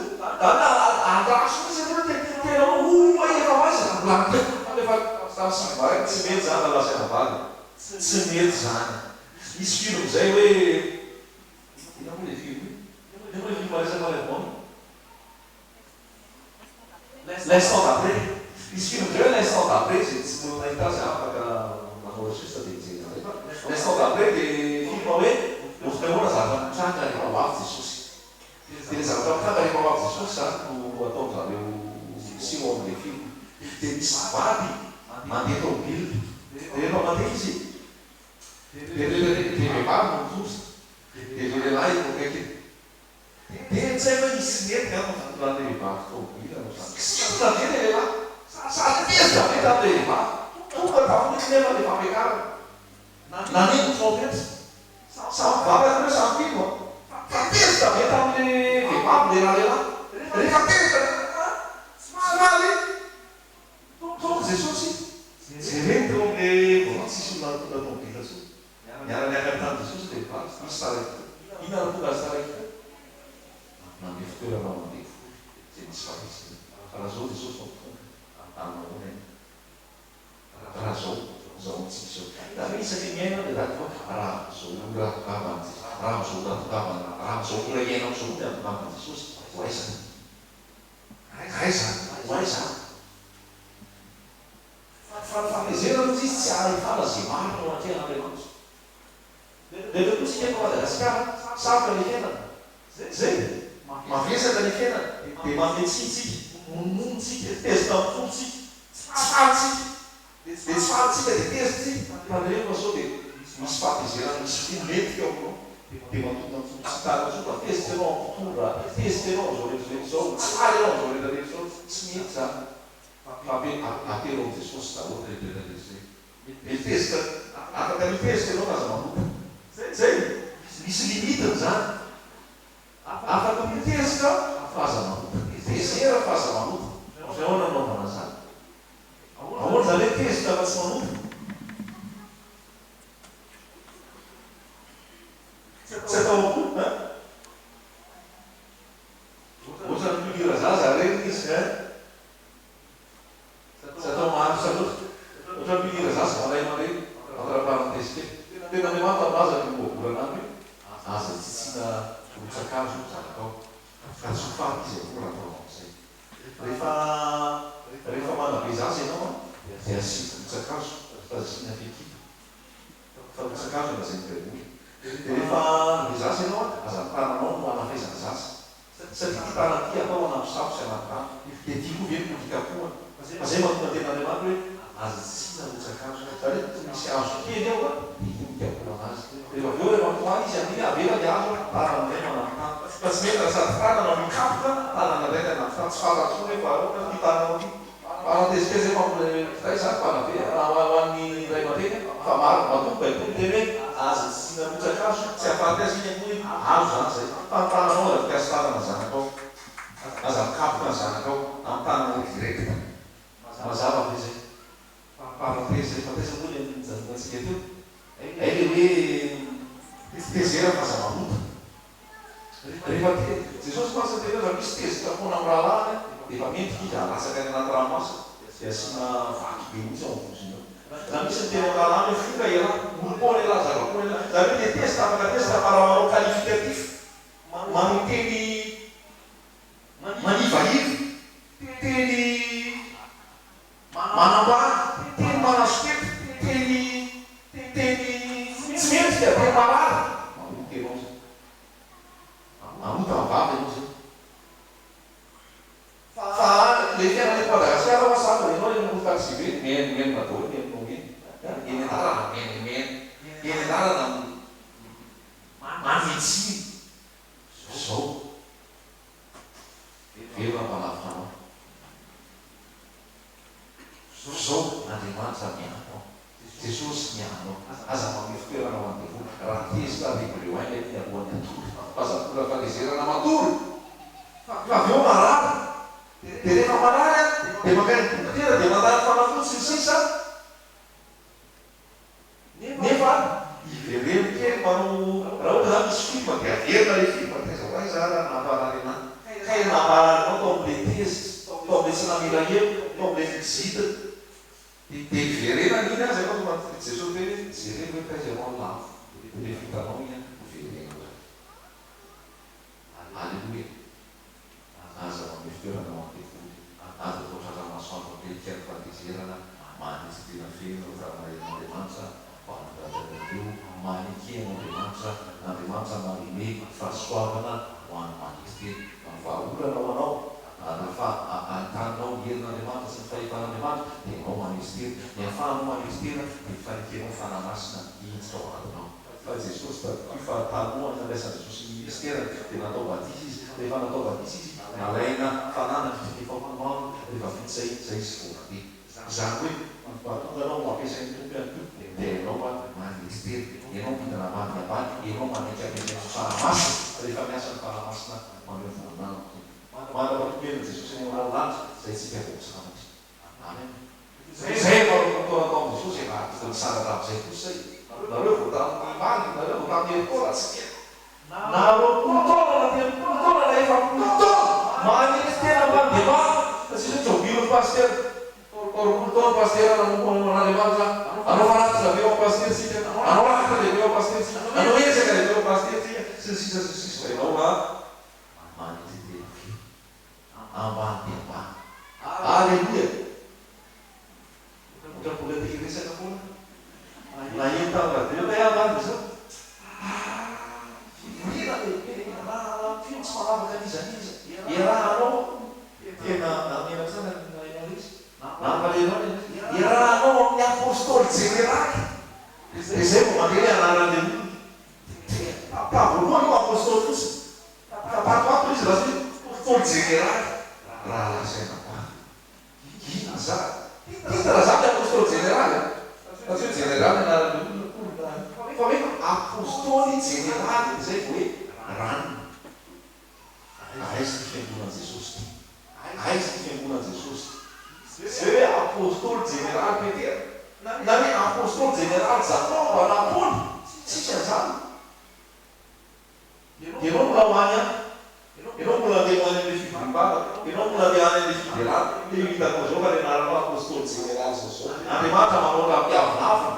Andraso misy tena oa efa maisa blanke. Efa tamsivary tsy mety zany lalasana valy. Tsy mety zany. Misy film zay hoe ina moa le film io? Ina moa le film maresaka malebon? L'instant d'après. Misy film zay hoe l'instant d'après, zay tsy mbola nahita zay afaka manenregistre dia mijery. L'instant d'après dia film hoe ohatrany zavatra mitranga rehefa ho avy Jesosy. Dia le zavatra mitranga rehefa ho avy Jesosy zany no ataon'zareo sio amin'ilay film. Dia misy vady mandeha tômôbily. Dia rehefa mandeha izy dia vehivavy no mizosa. Dia le lehilahy no kaiky. Dia tsy hay hoe misy mety amin'ny vehivavy tômôbily no zany. Tsy tadiny le lehilahy. Sady teza mety amin'ny vehivavy. Tonga tafon'ny nefa le fampiakarana. Nanino trompetra. Samy vavaka hoe samy fino. Fa teza mety amin'ny vehivavy lehilahy. Rehefa teza somary tonga Jesosy. Jereny teo amin'ilay vola tsisy olona tonga tômôbila so. Miara-miaka tany Jesosy dia vavy. Misy taraiky. Ina no tonga azy taraiky? Nandeha fitoerana mandeha. Zay misy fahaizina. Fa raha zao Jesosy no tonga. Aminahona iny. Raha zao tsika zao. Da misy ake miaina dia dahako raha zao ora tokavana Jesosy. Raha zao ora tokavana. Raha zao ora iainao zao dia tokavana Jesosy. Ho aizana. Aizana. Ho aizana. Fahamezerana izy tsy ahafana zay maro no ankena Andriamanitra. Rehefa koa tsika eto Madagasikara, sarotra ny fiainana. Zay, mavesaka ny fiainana. Dia mametsitsika, monomonotsika, tezitra amin'ny folotsika. Tsy fahatsika. Dia tsy fahatsika dia tezitsika. Fa rehefa zao dia misy fahamezerana, misy fimetika ao aminao. Dia matonga ny folotsitana zao, fa tezitra anao amin'ny mpitondra, tezitra anao zao rehetrarehetra zao, tsara anao zao rehetrarehetra zao, tsy mety zany. Fa be atero amin'ny Jesosy daholo rehetrarehetra zay. Mitezitra, afaka mitezitra anao aza mamoka. Zay, misy limitiny zany. Afaka mitezitra fa aza mamoka. Tezera fa aza mamoka. Fa ahoana anaovana zany? Ahoana zany hoe tezitra fa tsy mamoka? Tsy atao akory, ohatrany mihira zaza reny izy, tsy atao maharitra loatra. Ohatrany mihira zaza malay mareny, mampara-paharantezika. Tena Andriamanitra malaza ny moavolana aminy hoe aza tsitsina rotsakazo no zanakao. Ka tsofaty izy akory atao amin'izay. Rehefa manabe zaza ianao dia asina rotsakazo, fa asina fekipa. Fa rotsakazo na zay mibaikoly. Dia rehefa be zaza ianao aza tananao no anafaizana zaza. Satria ty tana ty atao anampy sy anampy rano. Dia ty koa ve polikapoana. Fa zay mahatonga tena Andriamanitra hoe aza tsitsina rotsakazo. Zany hoe misy azo kely ao polikapoana azy. Rehefa avy eo rehefa mitoany izy amin'iny avela ny azo tanana iray manampy tany. Fa tsy mety raha sady tanana mikapoka, tanana iray ny anampy tany. Tsy fantatro hoe vahoaka ty tanana ty. Parentezikely zay mampiray zany fanabe raha ho an'ny iray aman-dreny fa maro matombo baiboly teny hoe aza tsitsina rotsakazo. Tsy ahafaty azy iny hoe azo zany zay. Fa ny tananao aza fiasa tanana zanakao. aza mikapoka ny zanakao amin'ny tanana direkta mazava be zay parenthèse zay fataiza moa le nijanonantsika teo ay le hoe tezera fa zava-mota rehefa jesosy masa tena misy tezitra-pona amin'ny rahalahany efa mendrika izy alasaka ny anaty ranomasina dia asiana vaky be mihitsy ao am-voziny ao na misy ny tena rahalahany foka ela molopona ela zava-pona ela zareo le testa afaka testa paramanao qualificatif manoteny manivaiva teny manambany teny manasokety teny tsy mendrika teny marary mamoty anao zay mamoty mivava ianao zay fa le fiainan'ny Madagasikara masaka ianao le motaxibe meno madolo menonao eny anarana eny anarana manitsiny zao vera mpanavitra anao zao Andriamanitra mianao Jesosy mianao aza mamefitoerana ho an'ny devoly raha tezitra lebreo ainy ety alohan'ny atory fazapora fanezerana matory fa avy eo marary dia rehefa marary dia makany dokotera dia mandany fanafody sy sisa nefa ivereno kely manao raha ohatra zany misy filma dia averina le filma taiza ho aiza raha namparary anahy kay nampararynao tao am'le tezy tao am'le tsy namela eo tao am'le fizita dia iverena n'iny azy anao tonga Jesosy hoe jereny hoe taiza anao lafo le vitanao iny iverena zay alleluia aza mamefitoerana ho an'ny devoly aza atao tratra-masoandro ampelikany fandezerana manisy tena feno rahamaren'Andriamanitra fanagadanareo maniken'Andriamanitra Andriamanitra manome fahasoavana ho an'ny manisy teny vahaolana ho anao rehefa ahitanao herin'Andriamanitra sy ny fahefan'Andriamanitra dia anao manisy teny ny ahafahanao manisy tena dia fanikenao fanamasina hiditra ao anatinao fa Jesosy taty fahataloha nandraisan'i Jesosy ny ministerany dia natao badisy izy rehefa natao badisy izy nalaina fanana fitrefa maro rehefa vitsay zay izy voabe zany hoe mahatonga anao mampiasain'ny tompo ihany ko dia ianao manisy teny ianao midana ambany ambany ianao manaiky fanamasina rehefa miasa ny fanamasina maneo voninahitra manapatomen'i Jesosy ny analanitra zay tsika voasanatra amen zay varotoana atao am' Jesosy efa misara tam'izay kosa nareo vo tamin'ny maly nareo vo tamin'ny eritaona tsy nareo polotona na teny polotona na efa polotona manisy tena mandevana satria jobino paster polotona paster an'Andriamanitra anao fanatitra lehibe ao paster sika anao rakitra lehibe ao paster sika anao ezaka lehibe ao paster sika sy ny sisa sy sisa ianao manisy tena fe ambany dia ambany alleluia otra politika resaka foana na eny tamin'ny radio na ambany zao fivorina lehibe raha fino tsy manavaka an'izaniza irahanao tena amenako sana nainao izy nampalenao irahanao amin'ny apôstôly jeneraly dia zay vo mandeha anaran'le olona tapavoaloha io apôstôly fotsiny tapatoato izy raha zay apôstôly jeneraly raha lasaina koa ina za hitana zany apôstôly jeneraly satria jeneraly anaran'le olona fa hoe apôstôly jeneraly zay vo hoe ranona aiza ny fiangonan'i Jesosy ty aiza ny fiangonan'i Jesosy zay hoe apôstôly jeneraly petera na hoe apôstôly jeneraly Jakoba na Paoly tsisy an'izany ianao mbola ho any any ianao mbola andeha ho any an'le fivorimbavaka ianao mbola andeha any an'le fivelana le hitanao zao fa le anaranao apôstôly jeneraly zao Andriamanitra manao rampiavonavina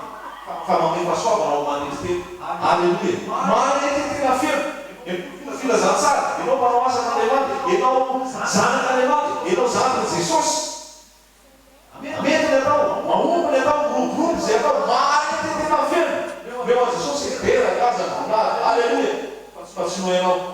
fa mamey fahasoavana ao manisy teny alleluia manety tena feno filazantsara ianao mpanao asan'Andriamanitra ianao zanak'Andriamanitra ianao zanak'i Jesosy mety ny atao mahomby ny atao groupe zay atao manety tena feno meo a Jesosy beraka aza ny voninahitra alleluia fa tsy no ianao